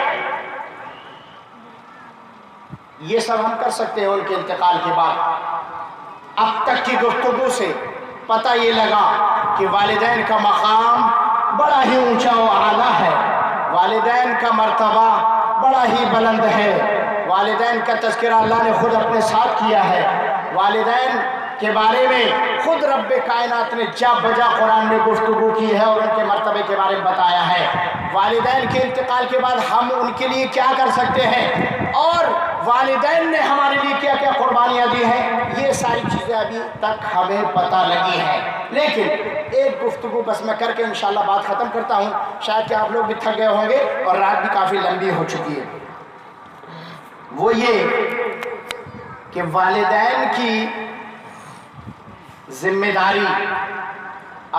Speaker 1: یہ سب ہم کر سکتے ہیں ان کے انتقال کے بعد۔ اب تک کی گفتگو سے پتہ یہ لگا کہ والدین کا مقام بڑا ہی اونچا و اعلیٰ ہے، والدین کا مرتبہ بڑا ہی بلند ہے، والدین کا تذکرہ اللہ نے خود اپنے ساتھ کیا ہے، والدین کے بارے میں خود رب کائنات نے جا بجا قرآن میں گفتگو کی ہے اور ان کے مرتبے کے بارے میں بتایا ہے۔ والدین کے انتقال کے بعد ہم ان کے لیے کیا کر سکتے ہیں، اور والدین نے ہمارے لیے کیا کیا قربانیاں دی ہیں، یہ ساری چیزیں ابھی تک ہمیں پتہ لگی ہیں۔ لیکن ایک گفتگو بس میں کر کے انشاءاللہ بات ختم کرتا ہوں، شاید کہ آپ لوگ بھی تھک گئے ہوں گے اور رات بھی کافی لمبی ہو چکی ہے۔ وہ یہ کہ والدین کی ذمہ داری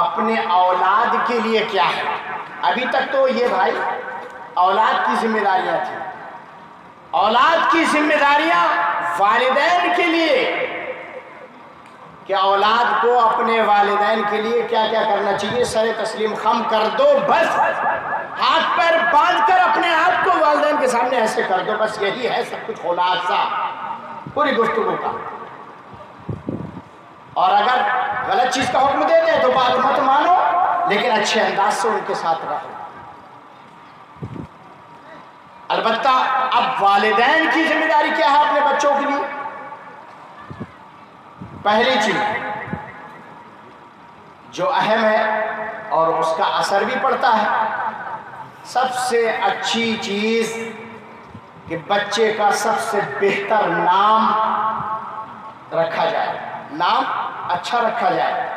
Speaker 1: اپنے اولاد کے لیے کیا ہے۔ ابھی تک تو یہ بھائی اولاد کی ذمہ داریاں تھیں، اولاد کی ذمہ داریاں والدین کے لیے، کہ اولاد کو اپنے والدین کے لیے کیا کیا کرنا چاہیے، سر تسلیم خم کر دو، بس ہاتھ پیر باندھ کر اپنے آپ کو والدین کے سامنے ایسے کر دو، بس یہی ہے سب کچھ خلاصہ پوری گفتگو کا۔ اور اگر غلط چیز کا حکم دے دیں تو بات مت مانو، لیکن اچھے انداز سے ان کے ساتھ رہو۔ البتہ اب والدین کی ذمہ داری کیا ہے اپنے بچوں کے لیے؟ پہلی چیز جو اہم ہے اور اس کا اثر بھی پڑتا ہے، سب سے اچھی چیز کہ بچے کا سب سے بہتر نام رکھا جائے، نام اچھا رکھا جائے۔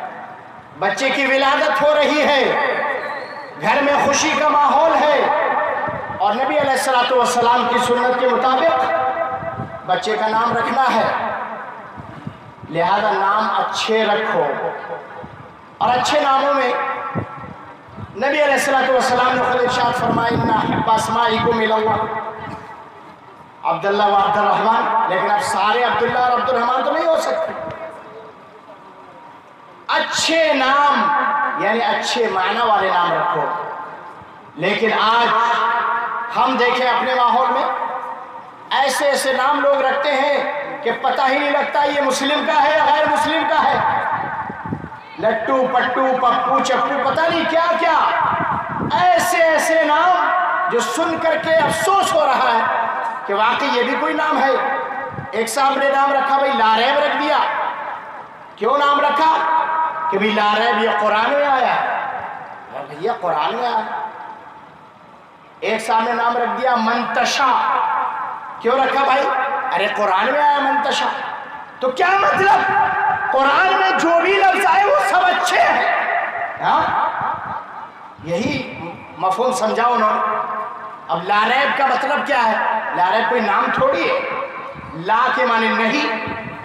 Speaker 1: بچے کی ولادت ہو رہی ہے، گھر میں خوشی کا ماحول ہے، اور نبی علیہ الصلوۃ والسلام کی سنت کے مطابق بچے کا نام رکھنا ہے، لہذا نام اچھے رکھو۔ اور اچھے ناموں میں نبی علیہ الصلوۃ والسلام نے خود ارشاد فرمایا ان احب اسمائکم الی اللہ عبداللہ و عبد الرحمن، لیکن اب سارے عبداللہ اور عبد الرحمن تو نہیں ہو سکتے۔ اچھے نام یعنی اچھے معنی والے نام رکھو۔ لیکن آج ہم دیکھیں اپنے ماحول میں ایسے ایسے نام لوگ رکھتے ہیں کہ پتہ ہی نہیں لگتا یہ مسلم کا ہے یا غیر مسلم کا ہے، لٹو پٹو پپو چپو پتہ نہیں کیا کیا، ایسے ایسے نام جو سن کر کے افسوس ہو رہا ہے کہ واقعی یہ بھی کوئی نام ہے۔ ایک صاحب نے نام رکھا بھائی لاریب رکھ دیا۔ کیوں نام رکھا؟ کہ بھائی لاریب یہ قرآن میں آیا ہے، بھیا قرآن میں آیا۔ ایک صاحب نے نام رکھ دیا منتشا۔ کیوں رکھا بھائی؟ ارے قرآن میں آیا منتشا۔ تو کیا مطلب؟ قرآن میں جو بھی لفظ آئے وہ سب اچھے ہیں، ہاں یہی مفہوم سمجھا انہوں نے۔ اب لاریب کا مطلب کیا ہے؟ لاریب کوئی نام تھوڑی ہے، لا کے معنی نہیں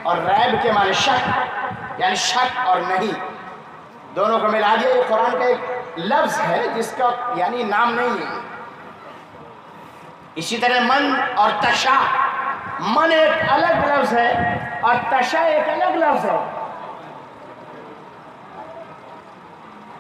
Speaker 1: اور ریب کے معنی شک، یعنی شک اور نہیں دونوں کو ملا دیا۔ یہ قرآن کا ایک لفظ ہے جس کا یعنی نام نہیں ہے۔ اسی طرح من اور تشا، من ایک الگ لفظ ہے اور تشا ایک الگ لفظ ہے۔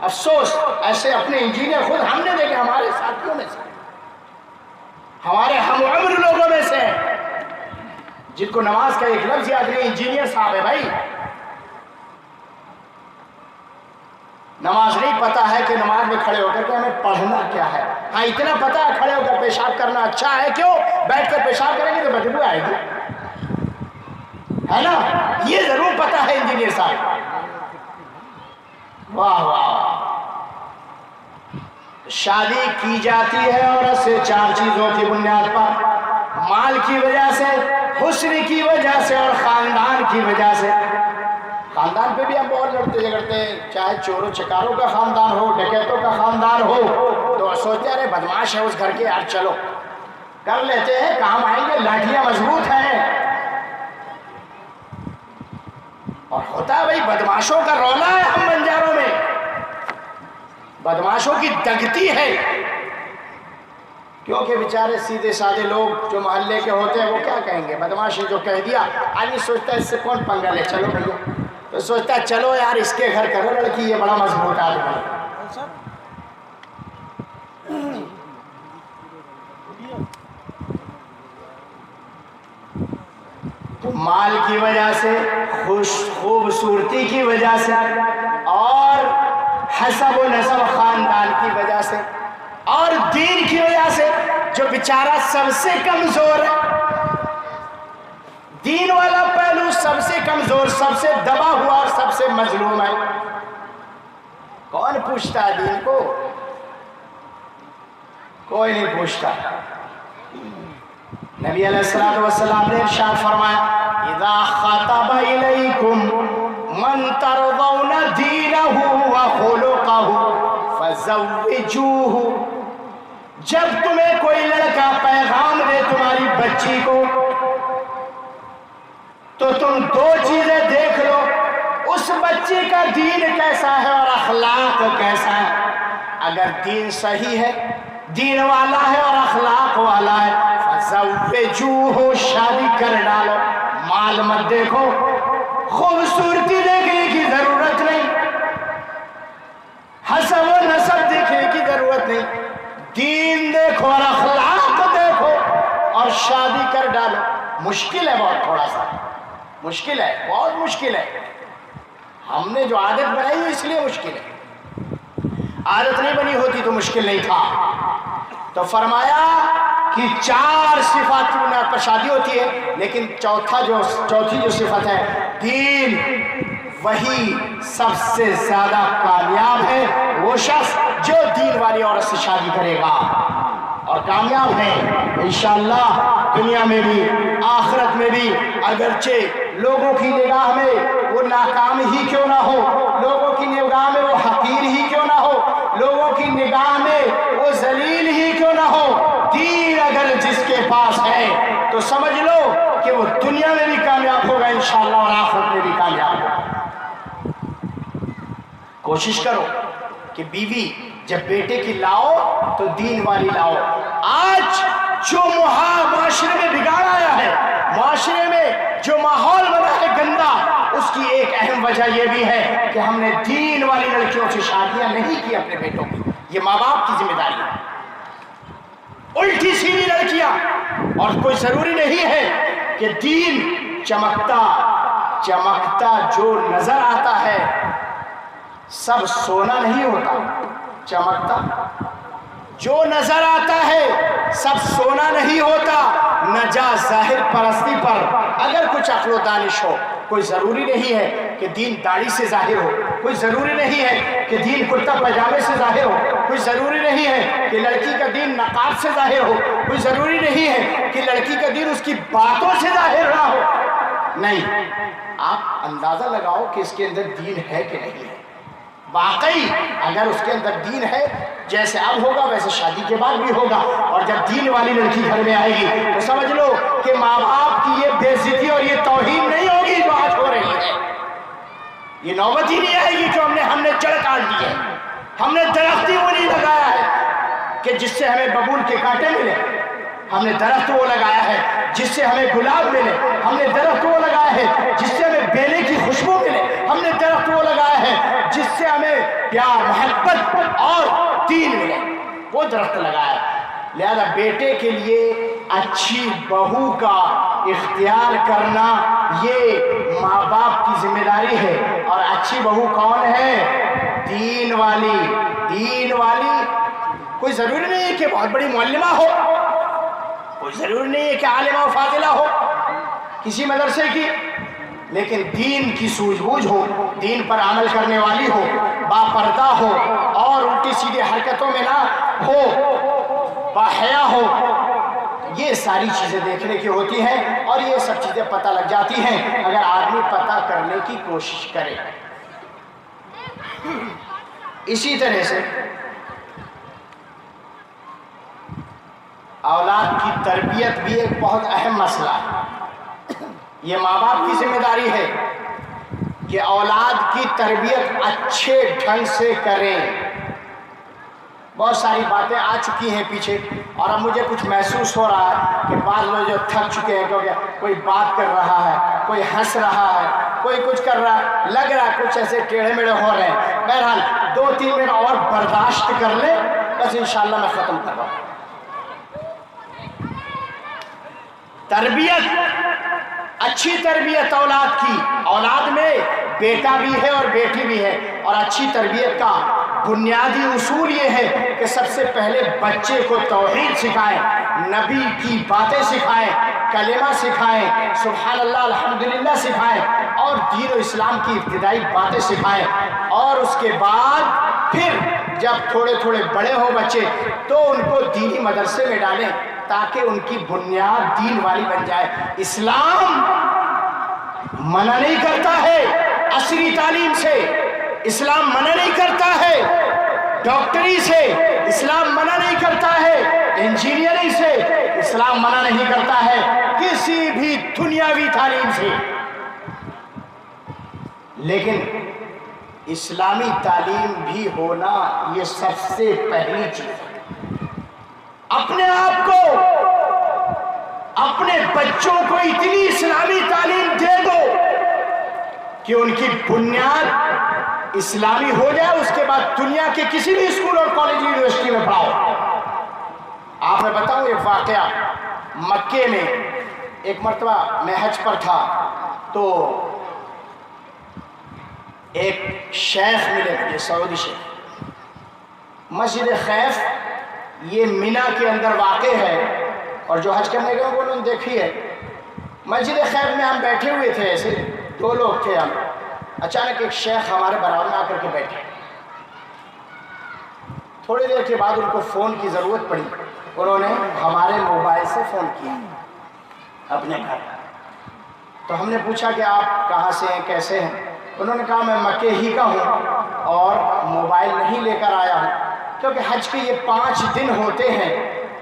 Speaker 1: افسوس ایسے اپنے انجینئر خود ہم نے دیکھے، ہمارے ساتھیوں میں سے، ہمارے ہم عمر لوگوں میں سے، جن کو نماز کا ایک لفظ یاد نہیں، انجینئر صاحب ہے بھائی، نماز نہیں پتا ہے کہ نماز میں کھڑے ہو کر کے ہمیں پڑھنا کیا ہے۔ ہاں اتنا پتا ہے کھڑے ہو کر پیشاب کرنا اچھا ہے، کیوں؟ بیٹھ کر پیشاب کریں گے تو بدبو آئے گی، ہے نا؟ یہ ضرور پتا ہے انجینئر صاحب۔ واہ واہ۔ شادی کی جاتی ہے عورت سے 4 چیزوں کی بنیاد پر، مال کی وجہ سے، حسن کی وجہ سے اور خاندان کی وجہ سے۔ خاندان پہ بھی ہم بہت لڑتے جھگڑتے ہیں، چاہے چوروں چکاروں کا خاندان ہو، ڈکیتوں کا خاندان ہو، تو سوچتے ہیں بدماش ہے اس گھر کے، یار چلو کر لیتے ہیں، کام آئیں گے، لاٹھیاں مضبوط ہیں۔ اور ہوتا ہے بھائی بدماشوں کا رولا ہے ہم بنجاروں میں، بدماشوں کی دگتی ہے، کیونکہ بیچارے سیدھے سادے لوگ جو محلے کے ہوتے ہیں وہ کیا کہیں گے؟ بدماش نے جو کہہ دیا، آدمی سوچتا ہے اس سے کون پنگا لے، چلو بھیا، تو سوچتا ہے چلو یار اس کے گھر کرو لڑکی، یہ بڑا مضبوط آدمی ہے۔ تو مال کی وجہ سے، خوبصورتی کی وجہ سے، اور حسب و نسب خاندان کی وجہ سے، اور دین کی وجہ سے، جو بیچارہ سب سے کمزور ہے، دین والا پہلو سب سے کمزور، سب سے دبا ہوا اور سب سے مظلوم ہے۔ کون پوچھتا ہے دین کو؟ کوئی نہیں پوچھتا۔ نبی علیہ السلام نے ارشاد فرمایا، اذا خطب الیکم من ترضون دینہ وخلقہ فزوجوہ، جب تمہیں کوئی لڑکا پیغام دے تمہاری بچی کو تو تم 2 چیزیں دیکھ لو، اس بچی کا دین کیسا ہے اور اخلاق کیسا ہے۔ اگر دین صحیح ہے، دین والا ہے اور اخلاق والا ہے، فزوجوہ، شادی کر ڈالو۔ مال مت دیکھو، خوبصورتی دیکھنے کی ضرورت نہیں، حسب و نسب دیکھنے کی ضرورت نہیں، دین دیکھو اور اخلاق دیکھو اور شادی کر ڈالو۔ مشکل ہے بہت، تھوڑا سا مشکل ہے، بہت مشکل ہے۔ ہم نے جو عادت بنائی ہے اس لیے مشکل ہے، عادت نہیں بنی ہوتی تو مشکل نہیں تھا۔ تو فرمایا کہ 4 صفات کی بنیاد پر شادی ہوتی ہے، لیکن چوتھی جو صفت ہے دین، وہی سب سے زیادہ کامیاب ہے۔ وہ شخص جو دین والی عورت سے شادی کرے گا اور کامیاب ہے انشاءاللہ، دنیا میں بھی آخرت میں بھی، اگرچہ لوگوں کی نگاہ میں وہ ناکام ہی کیوں نہ ہو، لوگوں کی نگاہ میں وہ حقیر ہی کیوں نہ ہو، لوگوں کی نگاہ میں وہ ذلیل ہی کیوں نہ ہو، دین اگر جس کے پاس ہے تو سمجھ لو کہ وہ دنیا میں بھی کامیاب ہوگا انشاءاللہ اور آخرت میں بھی کامیاب ہوگا۔ کوشش کرو کہ بیوی جب بیٹے کی لاؤ تو دین والی لاؤ۔ آج جو معاشرے میں بگاڑ آیا ہے، معاشرے میں جو ماحول بنا ہے گندا، اس کی ایک اہم وجہ یہ بھی ہے کہ ہم نے دین والی لڑکیوں سے شادیاں نہیں کی اپنے بیٹوں کی۔ یہ ماں باپ کی ذمہ داری ہے۔ الٹی سیدھی لڑکیاں، اور کوئی ضروری نہیں ہے کہ دین چمکتا جو نظر آتا ہے سب سونا نہیں ہوتا، چمکتا جو نظر آتا ہے سب سونا نہیں ہوتا۔ نجا ظاہر پرستی پر اگر کچھ عقل و دانش ہو، کوئی ضروری نہیں ہے کہ دین داڑھی سے ظاہر ہو، کوئی ضروری نہیں ہے کہ دین کرتا پاجامے سے ظاہر ہو، کوئی ضروری نہیں ہے کہ لڑکی کا دین نقاب سے ظاہر ہو، کوئی ضروری نہیں ہے کہ لڑکی کا دین اس کی باتوں سے ظاہر نہ ہو۔ نہیں، آپ اندازہ لگاؤ کہ اس کے اندر دین ہے کہ نہیں ہے۔ واقعی اگر اس کے اندر دین ہے، جیسے اب ہوگا ویسے شادی کے بعد بھی ہوگا، اور جب دین والی لڑکی گھر میں آئے گی تو سمجھ لو کہ ماں باپ کی یہ بے عزتی اور یہ توہین نہیں ہوگی جو آج ہو رہی ہے۔ یہ نوبت ہی نہیں آئے گی کہ ہم نے جڑ کاٹ دی ہے، ہم نے درخت ہی وہ نہیں لگایا ہے کہ جس سے ہمیں ببول کے کانٹے ملے۔ ہم نے درخت وہ لگایا ہے جس سے ہمیں گلاب ملے، ہم نے درخت وہ لگایا ہے جس سے ہمیں بیلے کی خوشبو ملے، ہم نے درخت وہ لگایا ہے جس سے ہمیں پیار، محبت اور دین ملے، وہ درخت لگایا ہے۔ لہذا بیٹے کے لیے اچھی بہو کا اختیار کرنا یہ ماں باپ کی ذمہ داری ہے۔ اور اچھی بہو کون ہے؟ دین والی۔ دین والی کوئی ضروری نہیں ہے کہ بہت بڑی معلمہ ہو، کوئی ضروری نہیں ہے کہ عالمہ و فاضلہ ہو کسی مدرسے کی، لیکن دین کی سوجھ بوجھ ہو، دین پر عمل کرنے والی ہو، باپردہ ہو اور الٹی سیدھی حرکتوں میں نہ ہو، باحیا ہو۔ یہ ساری چیزیں دیکھنے کی ہوتی ہیں اور یہ سب چیزیں پتہ لگ جاتی ہیں اگر آدمی پتہ کرنے کی کوشش کرے۔ اسی طرح سے اولاد کی تربیت بھی ایک بہت اہم مسئلہ ہے۔ یہ ماں باپ کی ذمہ داری ہے کہ اولاد کی تربیت اچھے ڈھنگ سے کریں۔ بہت ساری باتیں آ چکی ہیں پیچھے اور اب مجھے کچھ محسوس ہو رہا ہے کہ بعض لوگ جو تھک چکے ہیں کیونکہ کوئی بات کر رہا ہے، کوئی ہنس رہا ہے، کوئی کچھ کر رہا ہے، لگ رہا ہے کچھ ایسے ٹیڑھے میڑھے ہو رہے ہیں۔ بہرحال 2-3 منٹ اور برداشت کر لیں، بس انشاءاللہ میں ختم کر رہا ہوں۔ تربیت، اچھی تربیت اولاد کی، اولاد میں بیٹا بھی ہے اور بیٹی بھی ہے، اور اچھی تربیت کا بنیادی اصول یہ ہے کہ سب سے پہلے بچے کو توحید سکھائیں، نبی کی باتیں سکھائیں، کلمہ سکھائیں، سبحان اللہ الحمدللہ سکھائیں اور دین و اسلام کی ابتدائی باتیں سکھائیں، اور اس کے بعد پھر جب تھوڑے تھوڑے بڑے ہو بچے تو ان کو دینی مدرسے میں ڈالیں تاکہ ان کی بنیاد دین والی بن جائے۔ اسلام منع نہیں کرتا ہے عصری تعلیم سے، اسلام منع نہیں کرتا ہے ڈاکٹری سے، اسلام منع نہیں کرتا ہے انجینئرنگ سے، اسلام منع نہیں کرتا ہے کسی بھی دنیاوی تعلیم سے، لیکن اسلامی تعلیم بھی ہونا یہ سب سے پہلی چیز ہے۔ اپنے آپ کو، اپنے بچوں کو اتنی اسلامی تعلیم دے دو کہ ان کی بنیاد اسلامی ہو جائے، اس کے بعد دنیا کے کسی بھی اسکول اور کالج یونیورسٹی میں پڑھاؤ۔ آپ میں بتاؤں ایک واقعہ، مکے میں ایک مرتبہ میں حج پر تھا تو ایک شیخ ملے مجھے، سعودی شیخ۔ مسجد خیف یہ مینا کے اندر واقع ہے اور جو حج کرنے گئے انہوں نے دیکھی ہے۔ مسجد خیف میں ہم بیٹھے ہوئے تھے، ایسے 2 لوگ تھے ہم، اچانک ایک شیخ ہمارے برابر میں آ کر کے بیٹھے۔ تھوڑی دیر کے بعد ان کو فون کی ضرورت پڑی، انہوں نے ہمارے موبائل سے فون کیا اپنے گھر۔ تو ہم نے پوچھا کہ آپ کہاں سے ہیں، کیسے ہیں؟ انہوں نے کہا میں مکے ہی کا ہوں اور موبائل نہیں لے کر آیا ہوں کیونکہ حج کے یہ 5 دن ہوتے ہیں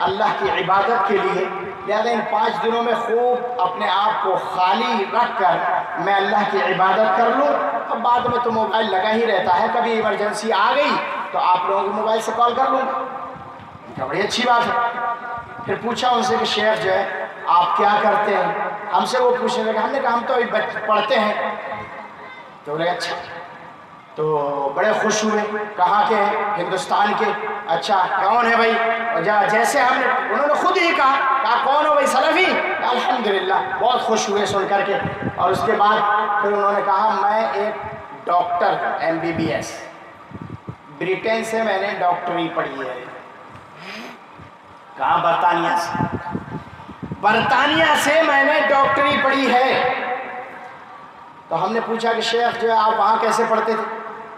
Speaker 1: اللہ کی عبادت کے لیے، لہذا ان 5 دنوں میں خوب اپنے آپ کو خالی رکھ کر میں اللہ کی عبادت کر لوں، اب بعد میں تو موبائل لگا ہی رہتا ہے، کبھی ایمرجنسی آ گئی تو آپ لوگوں کے موبائل سے کال کر لوں گا۔ بڑی اچھی بات ہے۔ پھر پوچھا ان سے کہ شیخ جو ہے آپ کیا کرتے ہیں؟ ہم سے وہ پوچھنے لگے، ہم نے کہا ہم تو ابھی پڑھتے ہیں۔ تو بولے اچھا، تو بڑے خوش ہوئے، کہاں کے ہیں؟ ہندوستان کے۔ اچھا کون ہے بھائی؟ جیسے ہم نے، انہوں نے خود ہی کہا کون ہو بھائی؟ سلفی؟ الحمدللہ، بہت خوش ہوئے سن کر کے۔ اور اس کے بعد پھر انہوں نے کہا میں ایک ڈاکٹر ہوں، MBBS، برٹن سے میں نے ڈاکٹری پڑھی ہے۔ کہاں؟ برطانیہ سے۔ برطانیہ سے میں نے ڈاکٹری پڑھی ہے۔ تو ہم نے پوچھا کہ شیخ جو ہے آپ وہاں کیسے پڑھتے تھے؟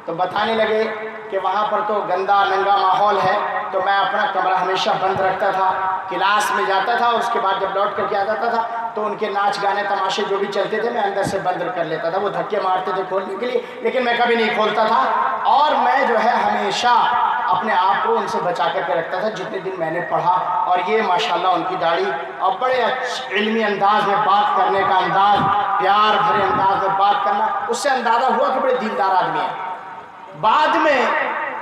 Speaker 1: تو بتانے لگے کہ وہاں پر تو گندا ننگا ماحول ہے، تو میں اپنا کمرہ ہمیشہ بند رکھتا تھا، کلاس میں جاتا تھا، اس کے بعد جب لوٹ کر کے آتا تھا تو ان کے ناچ گانے تماشے جو بھی چلتے تھے میں اندر سے بند کر لیتا تھا، وہ دھکے مارتے تھے کھولنے کے لیے لیکن میں کبھی نہیں کھولتا تھا، اور میں جو ہے ہمیشہ اپنے آپ کو ان سے بچا کر کے رکھتا تھا جتنے دن میں نے پڑھا۔ اور یہ ماشاءاللہ ان کی داڑھی اور بڑے علمی انداز میں بات کرنے کا انداز، پیار بھرے انداز میں بات کرنا، اس سے اندازہ ہوا کہ بڑے دیندار آدمی ہیں۔ بعد میں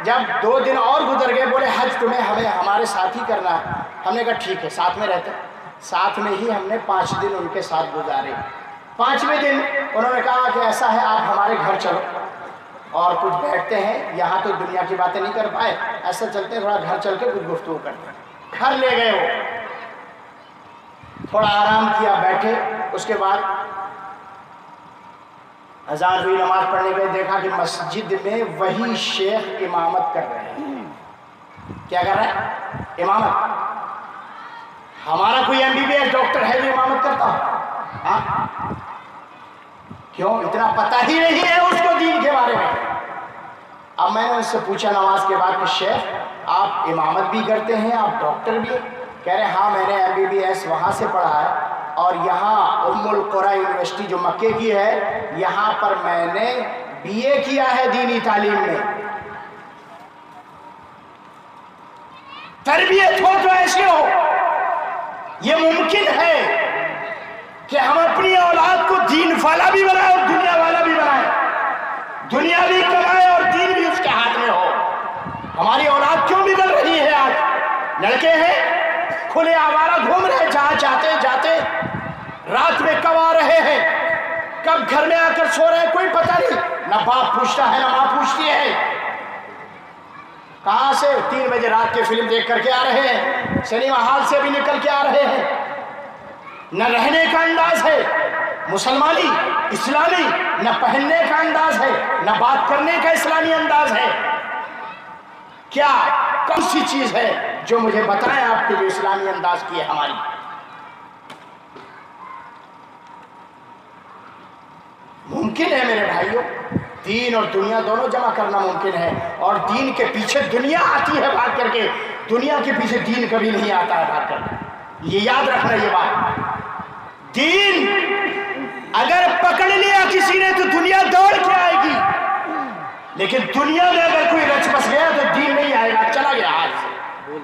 Speaker 1: جب 2 دن اور گزر گئے، بولے حج تمہیں ہمارے ساتھ ہی کرنا ہے، ہم نے کہا ٹھیک ہے ساتھ میں رہتے ہیں۔ ساتھ میں ہی ہم نے 5 دن ان کے ساتھ گزارے۔ 5ویں دن انہوں نے کہا کہ ایسا ہے آپ ہمارے گھر چلو اور کچھ بیٹھتے ہیں، یہاں تو دنیا کی باتیں نہیں کر پائے، ایسا چلتے ہیں تھوڑا گھر چل کے کچھ گفتگو کرتے ہیں۔ گھر لے گئے وہ، تھوڑا آرام کیا، بیٹھے۔ اس کے بعد اذان ہوئی، نماز پڑھنے گئے، دیکھا کہ مسجد میں وہی شیخ امامت کر رہے ہیں۔ کیا کر رہے ہیں؟ امامت۔ ہمارا کوئی MBBS ڈاکٹر ہے جو امامت کرتا ہو؟ ہاں؟ کیوں؟ اتنا پتہ ہی نہیں ہے اس کو دین کے بارے میں۔ اب میں نے اس سے پوچھا نماز کے بعد کہ شیخ آپ امامت بھی کرتے ہیں، آپ ڈاکٹر بھی؟ کہہ رہے ہاں میں نے MBBS وہاں سے پڑھا ہے اور یہاں ام القریٰ یونیورسٹی جو مکے کی ہے، یہاں پر میں نے BA کیا ہے دینی تعلیم میں۔ تربیت ہو تو ایسے ہو۔ یہ ممکن ہے کہ ہم اپنی اولاد کو دین والا بھی بنائیں اور دنیا والا بھی بنائیں، دنیا بھی کمائے اور دین بھی اس کے ہاتھ میں ہو۔ ہماری اولاد کیوں بگڑ رہی ہے آج؟ لڑکے ہیں کھلے آوارہ گھوم رہے، جہاں چاہتے جاتے، رات میں کب آ رہے ہیں، کب گھر میں آ کر سو رہے ہیں، کوئی پتہ نہیں۔ نہ باپ پوچھتا ہے نہ ماں پوچھتی ہے۔ کہاں سے 3 بجے رات کے فلم دیکھ کر کے آ رہے ہیں، سنیما ہال سے بھی نکل کے آ رہے ہیں۔ نہ رہنے کا انداز ہے مسلمانی اسلامی، نہ پہننے کا انداز ہے، نہ بات کرنے کا اسلامی انداز ہے۔ کیا کون سی چیز ہے جو مجھے بتائیں آپ کے جو اسلامی انداز کی ہے ہماری؟ ممکن ہے میرے بھائیوں، دین اور دنیا دونوں جمع کرنا ممکن ہے، اور دین کے پیچھے دنیا آتی ہے بھاگ کر کے، دنیا کے پیچھے دین کبھی نہیں آتا ہے بھاگ کر کے۔ یہ یاد رکھنا یہ بات۔ دین اگر پکڑ لیا کسی نے تو دنیا دوڑ کے آئے گی، لیکن دنیا میں اگر کوئی رچ بس گیا تو دین نہیں آئے گا، چلا گیا ہاتھ سے۔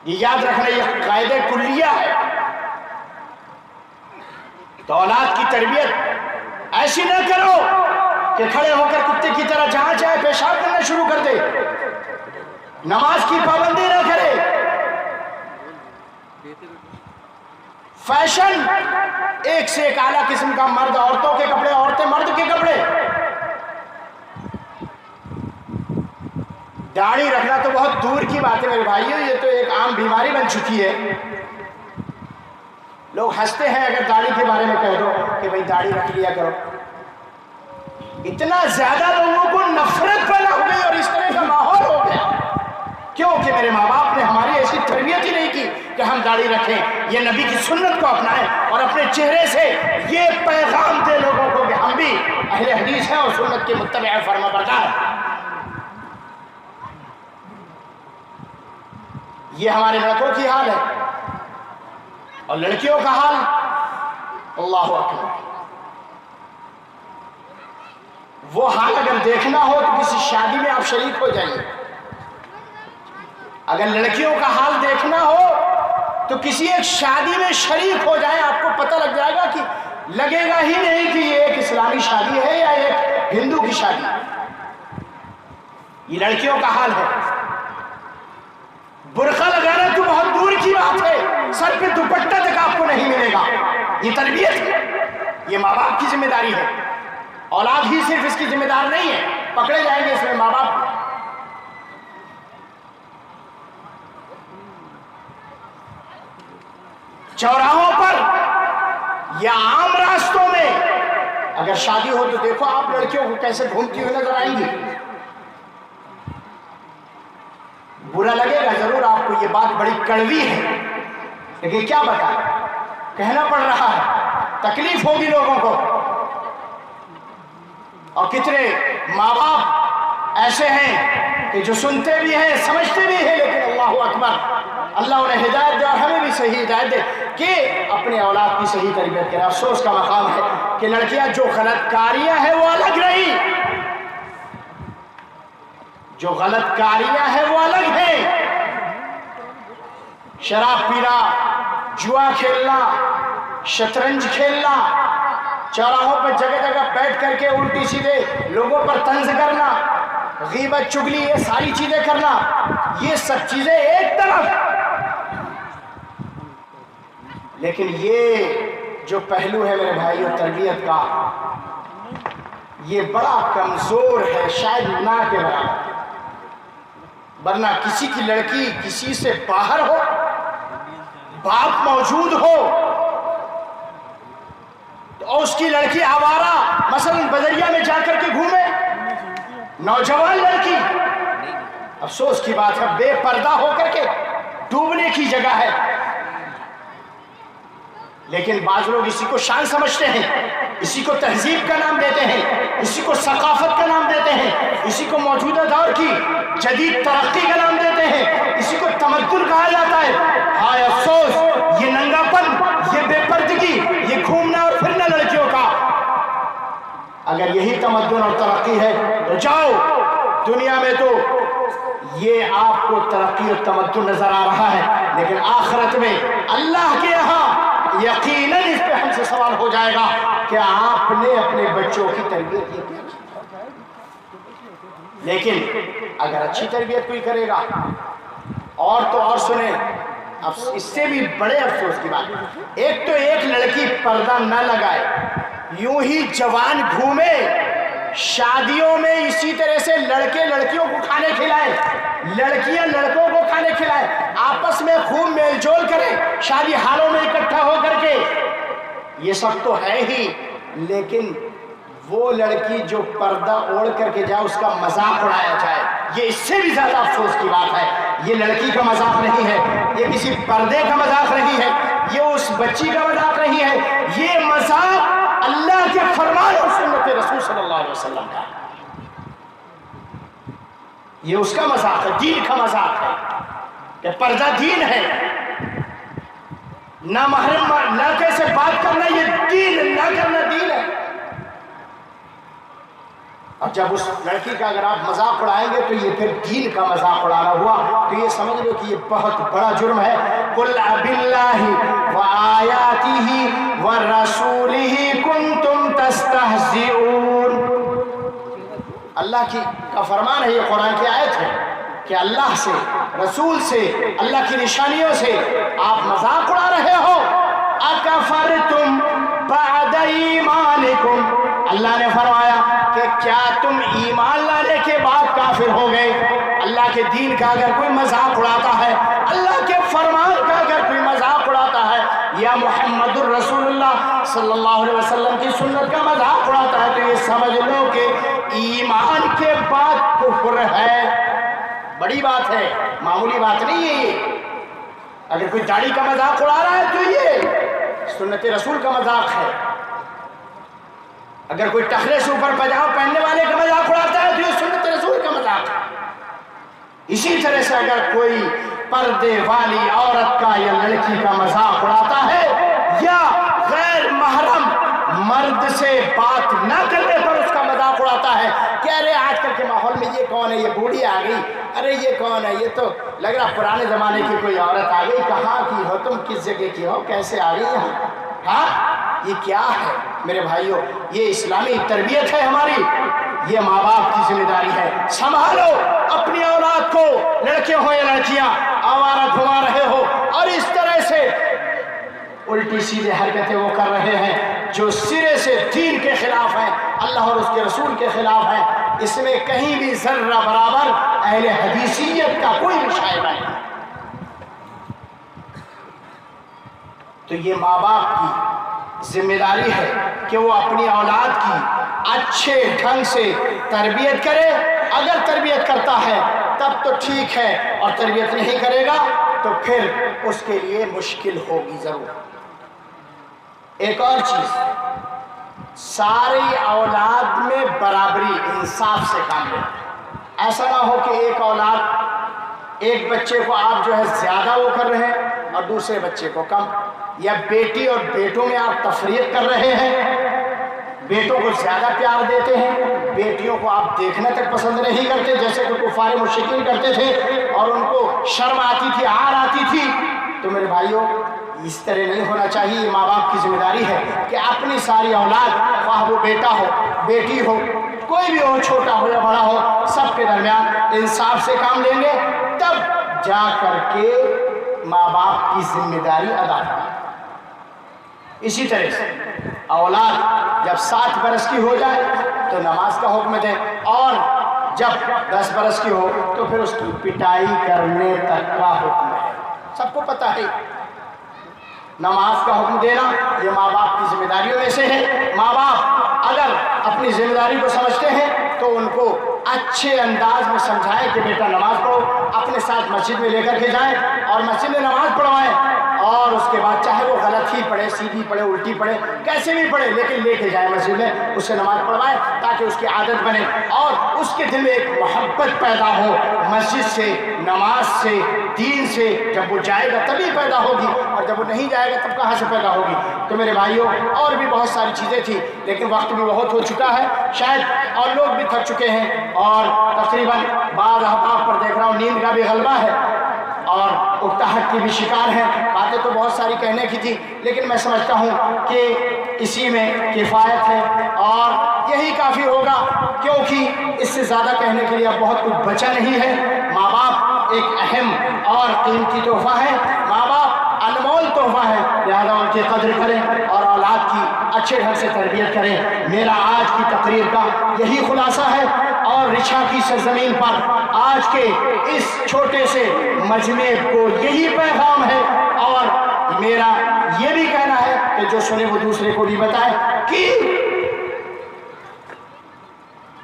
Speaker 1: یہ یاد رکھنا یہ قاعدہ کلیہ ہے۔ تو اولاد کی تربیت ایسی نہ کرو کہ کھڑے ہو کر کتے کی طرح جہاں چاہے پیشاب کرنا شروع کر دے، نماز کی پابندی نہ کرے، فیشن ایک سے ایک اعلیٰ قسم کا، مرد عورتوں کے کپڑے، عورتیں مرد کے کپڑے، داڑھی رکھنا تو بہت دور کی بات ہے میرے بھائیوں، یہ تو ایک عام بیماری بن چکی ہے۔ لوگ ہنستے ہیں اگر داڑھی کے بارے میں کہہ دو کہ بھئی داڑھی رکھ لیا کرو۔ اتنا زیادہ لوگوں کو نفرت پیدا ہو گئی اور اس طرح کا ماحول ہو گیا، کیونکہ میرے ماں باپ نے ہماری ایسی تربیت ہی نہیں کی کہ ہم داڑھی رکھیں، یہ نبی کی سنت کو اپنائیں اور اپنے چہرے سے یہ پیغام دے لوگوں کو کہ ہم بھی اہل حدیث ہیں اور سنت کے متبع فرما بردار۔ یہ ہمارے لڑکوں کی حال ہے اور لڑکیوں کا حال، اللہ اکبر۔ وہ حال اگر دیکھنا ہو تو کسی شادی میں آپ شریک ہو جائیے، اگر لڑکیوں کا حال دیکھنا ہو تو کسی ایک شادی میں شریک ہو جائیں، آپ کو پتہ لگ جائے گا کہ لگے گا ہی نہیں کہ یہ ایک اسلامی شادی ہے یا ایک ہندو کی شادی۔ یہ لڑکیوں کا حال ہے۔ برقع لگانا تو بہت دور کی بات ہے، سر پہ دوپٹہ تک آپ کو نہیں ملے گا۔ یہ تربیت ہے، یہ ماں باپ کی ذمہ داری ہے۔ اولاد ہی صرف اس کی ذمہ دار نہیں ہے، پکڑے جائیں گے اس میں ماں باپ۔ چوراہوں پر یا عام راستوں میں اگر شادی ہو تو دیکھو آپ لڑکیوں کو کیسے گھومتی ہوئی نظر آئیں گی۔ برا لگے گا ضرور آپ کو، یہ بات بڑی کڑوی ہے، لیکن کیا بتائیں، کہنا پڑ رہا ہے، تکلیف ہوگی لوگوں کو۔ اور کتنے ماں باپ ایسے ہیں کہ جو سنتے بھی ہیں سمجھتے بھی ہیں، لیکن اللہ اکبر، اللہ انہیں ہدایت دے اور ہمیں بھی صحیح ہدایت دے کہ اپنے اولاد کی صحیح تربیت کریں۔ افسوس کا مقام ہے کہ لڑکیاں جو غلط کاریاں ہیں وہ الگ رہی، جو غلط کاریاں ہیں وہ الگ ہیں۔ شراب پینا، جوا کھیلنا، شطرنج کھیلنا، چوراہوں پر جگہ جگہ بیٹھ کر کے الٹی سیدھے لوگوں پر طنز کرنا، غیبت چگلی، یہ ساری چیزیں کرنا، یہ سب چیزیں ایک طرف، لیکن یہ جو پہلو ہے میرے بھائیوں تربیت کا، یہ بڑا کمزور ہے، شاید نہ کے برابر۔ ورنہ کسی کی لڑکی کسی سے باہر ہو، باپ موجود ہو، اور اس کی لڑکی آوارہ مثلا بدریہ میں جا کر کے گھومے، نوجوان لڑکی، افسوس کی بات ہے بے پردہ ہو کر کے ڈوبنے کی جگہ ہے۔ لیکن بعض لوگ اسی کو شان سمجھتے ہیں، اسی کو تہذیب کا نام دیتے ہیں، اسی کو ثقافت کا نام دیتے ہیں، اسی کو موجودہ دور کی جدید ترقی کا نام دیتے ہیں، اسی کو تمدن کہا جاتا ہے۔ ہائے افسوس، یہ ننگا پن، یہ بے پردگی، یہ گھومنا اور پھرنا لڑکیوں کا، اگر یہی تمدن اور ترقی ہے تو جاؤ دنیا میں تو یہ آپ کو ترقی اور تمدن نظر آ رہا ہے، لیکن آخرت میں اللہ کے یہاں یقیناً اس پہ ہم سے سوال ہو جائے گا کہ آپ نے اپنے بچوں کی تربیت یہ کی۔ لیکن اگر اچھی تربیت کوئی کرے گا، اور تو اور سنیں، اب اس سے بھی بڑے افسوس کی بات، ایک تو ایک لڑکی پردہ نہ لگائے، یوں ہی جوان گھومے، شادیوں میں اسی طرح سے لڑکے لڑکیوں کو کھانے کھلائے، لڑکیاں لڑکوں کو کھانے کھلائے، آپس میں خوب میل جول کریں شادی ہالوں میں اکٹھا ہو کر کے، یہ سب تو ہے ہی، لیکن وہ لڑکی جو پردہ اوڑھ کر کے جائے اس کا مذاق اڑایا جائے، یہ اس سے بھی زیادہ افسوس کی بات ہے۔ یہ لڑکی کا مذاق نہیں ہے، یہ کسی پردے کا مذاق نہیں ہے، یہ اس بچی کا مذاق نہیں ہے، یہ مذاق اللہ کے فرمان اور سنت رسول صلی اللہ علیہ وسلم کا، یہ اس کا مذاق ہے، دین کا مذاق ہے کہ پردہ دین ہے، نہ محرم لڑکے سے بات کرنا یہ دین، نہ کرنا دین ہے۔ اب جب اس لڑکی کا اگر آپ مذاق اڑائیں گے تو یہ پھر دین کا مذاق اڑانا ہوا، تو یہ سمجھ لو کہ یہ بہت بڑا جرم ہے۔ قُلْ أَبِاللَّهِ وَآيَاتِهِ وَرَسُولِهِ كُنْتُمْ تَسْتَهْزِئُونَ، اللہ کا فرمان ہے، یہ قرآن کی آیت ہے کہ اللہ سے، رسول سے، اللہ کی نشانیوں سے آپ مذاق اڑا رہے ہو۔ اَكَفَرْتُمْ بَعْدَ ایمانکم، اللہ نے فرمایا کہ کیا تم ایمان لانے کے بعد کافر ہو گئے؟ اللہ کے دین کا اگر کوئی مذاق اڑاتا ہے، اللہ کے فرمان کا اگر کوئی مذاق اڑاتا ہے، یا محمد الرسول اللہ صلی اللہ علیہ وسلم کی سنت کا مذاق اڑاتا ہے، تو یہ سمجھ لو کہ ایمان کے بعد کفر ہے۔ بڑی بات ہے، معمولی بات نہیں ہے یہ۔ اگر کوئی داڑھی کا مذاق اڑا رہا ہے تو یہ سنت رسول کا مذاق ہے، اگر کوئی ٹخرے سے اوپر پجامہ پہننے والے کا مذاق اڑاتا ہے تو یہ سنت رسول کا مذاق ہے۔ اسی طرح سے اگر کوئی پردے والی عورت کا یا لڑکی کا مذاق اڑاتا ہے، یا غیر محرم مرد سے بات نہ کرنے پر اس کا مذاق اڑاتا ہے کہ ارے آج کل کے ماحول میں یہ کون ہے، یہ بوڑھی آ گئی، ارے یہ کون ہے، یہ تو لگ رہا پرانے زمانے کی کوئی عورت آ گئی، کہاں کی ہو تم، کس جگہ کی ہو، کیسے آ گئی یہاں، ہاں یہ کیا ہے میرے بھائیوں؟ یہ اسلامی تربیت ہے ہماری، یہ ماں باپ کی ذمہ داری ہے۔ سنبھالو اپنی اولاد کو، لڑکے ہو یا لڑکیاں، آوارہ گھما رہے ہو اور اس طرح سے الٹی سیدھے حرکتیں وہ کر رہے ہیں جو سرے سے دین کے خلاف ہیں، اللہ اور اس کے رسول کے خلاف ہیں، اس میں کہیں بھی ذرہ برابر اہل حدیثیت کا کوئی بھی شائبہ نہیں۔ تو یہ ماں باپ کی ذمہ داری ہے کہ وہ اپنی اولاد کی اچھے ڈھنگ سے تربیت کرے، اگر تربیت کرتا ہے تب تو ٹھیک ہے، اور تربیت نہیں کرے گا تو پھر اس کے لیے مشکل ہوگی ضرور۔ ایک اور چیز، ساری اولاد میں برابری، انصاف سے کام لیں۔ ایسا نہ ہو کہ ایک اولاد، ایک بچے کو آپ جو ہے زیادہ وہ کر رہے ہیں اور دوسرے بچے کو کم، یا بیٹی اور بیٹوں میں آپ تفریق کر رہے ہیں، بیٹوں کو زیادہ پیار دیتے ہیں، بیٹیوں کو آپ دیکھنا تک پسند نہیں کرتے جیسے کہ کفار مشرکین کرتے تھے، اور ان کو شرم آتی تھی، عار آتی تھی۔ تو میرے بھائیوں اس طرح نہیں ہونا چاہیے۔ یہ ماں باپ کی ذمہ داری ہے کہ اپنی ساری اولاد، خواہ وہ بیٹا ہو، بیٹی ہو، کوئی بھی ہو، چھوٹا ہو یا بڑا ہو، سب کے درمیان انصاف سے کام لیں گے، تب جا کر کے ماں باپ کی ذمہ داری ادا کریں۔ اسی طرح سے اولاد جب 7 برس کی ہو جائے تو نماز کا حکم دے، اور جب 10 برس کی ہو تو پھر اس کی پٹائی کرنے تک کا حکم ہے۔ سب کو پتہ ہے نماز کا حکم دینا یہ ماں باپ کی ذمہ داریوں میں سے ہے۔ ماں باپ اگر اپنی ذمہ داری کو سمجھتے ہیں تو ان کو اچھے انداز میں سمجھائیں کہ بیٹا نماز پڑھو، اپنے ساتھ مسجد میں لے کر کے جائیں اور مسجد میں نماز پڑھوائیں، اور اس کے بعد چاہے وہ غلط ہی پڑھے، سیدھی پڑھے، الٹی پڑھے، کیسے بھی پڑھے، لیکن لے کے جائیں مسجد میں، اس سے نماز پڑھوائیں تاکہ اس کی عادت بنے اور اس کے دل میں ایک محبت پیدا ہو مسجد سے، نماز سے، دین سے۔ جب وہ جائے گا تبھی پیدا ہوگی، اور جب وہ نہیں جائے گا تب کہاں سے پیدا ہوگی؟ تو میرے بھائیوں، اور بھی بہت ساری چیزیں تھیں لیکن وقت بھی بہت ہو چکا ہے شاید، اور لوگ بھی تھک چکے ہیں، اور تقریباً بعض احباب پر دیکھ رہا ہوں نیند کا بھی غلبہ ہے اور اکتاہٹ کی بھی شکار ہیں۔ باتیں تو بہت ساری کہنے کی تھی لیکن میں سمجھتا ہوں کہ اسی میں کفایت ہے اور یہی کافی ہوگا، کیونکہ اس سے زیادہ کہنے کے لیے اب بہت کچھ بچا نہیں ہے۔ ماں باپ ایک اہم اور قیمتی تحفہ ہے، ماں باپ انمول تحفہ ہے، لہذا ان کی قدر کریں اور اولاد کی اچھے ڈھنگ سے تربیت کریں۔ میرا آج کی تقریر کا یہی خلاصہ ہے، اور رچھا کی سرزمین پر آج کے اس چھوٹے سے مجمع کو یہی پیغام ہے، اور میرا یہ بھی کہنا ہے کہ جو سنے وہ دوسرے کو بھی بتائے کہ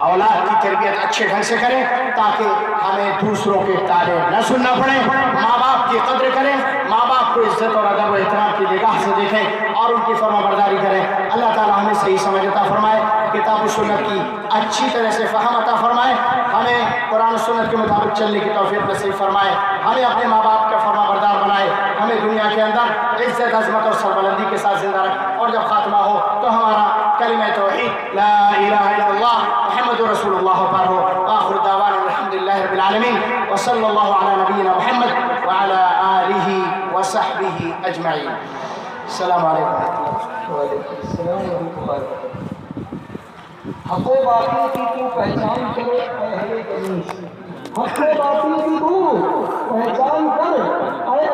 Speaker 1: اولاد کی تربیت اچھے ڈھنگ سے کریں تاکہ ہمیں دوسروں کے تانے نہ سننا پڑے۔ ماں باپ کی قدر کریں، ماں باپ کو عزت اور ادب و احترام کی نگاہ سے دیکھیں اور ان کی فرما برداری کریں۔ اللہ تعالیٰ ہمیں صحیح سمجھ عطا فرمائے، کتاب و سنت کی اچھی طرح سے فہم عطا فرمائے، ہمیں قرآن و سنت کے مطابق چلنے کی توفیق نصیب فرمائے، ہمیں اپنے ماں باپ کا فرما بردار بنائے، ہمیں دنیا کے اندر عزت، عظمت اور سربلندی کے ساتھ زندہ رکھے، اور جب خاتمہ ہو تو ہمارا کلمہ توحید لا الہ الا اللہ محمد رسول اللہ پر ہو۔ آخر دعوانا الحمدللہ رب العالمین، وصلی اللہ علی نبینا محمد وعلی آلہ وصحبہ اجمعین۔ السلام علیکم ورحمۃ اللہ۔
Speaker 3: وعلیکم السلام ورحمۃ اللہ وبرکاتہ۔ حق و باطل کی تو پہچان کرو اے اہل کنیز، حق و باطل کی تو پہچان کر اے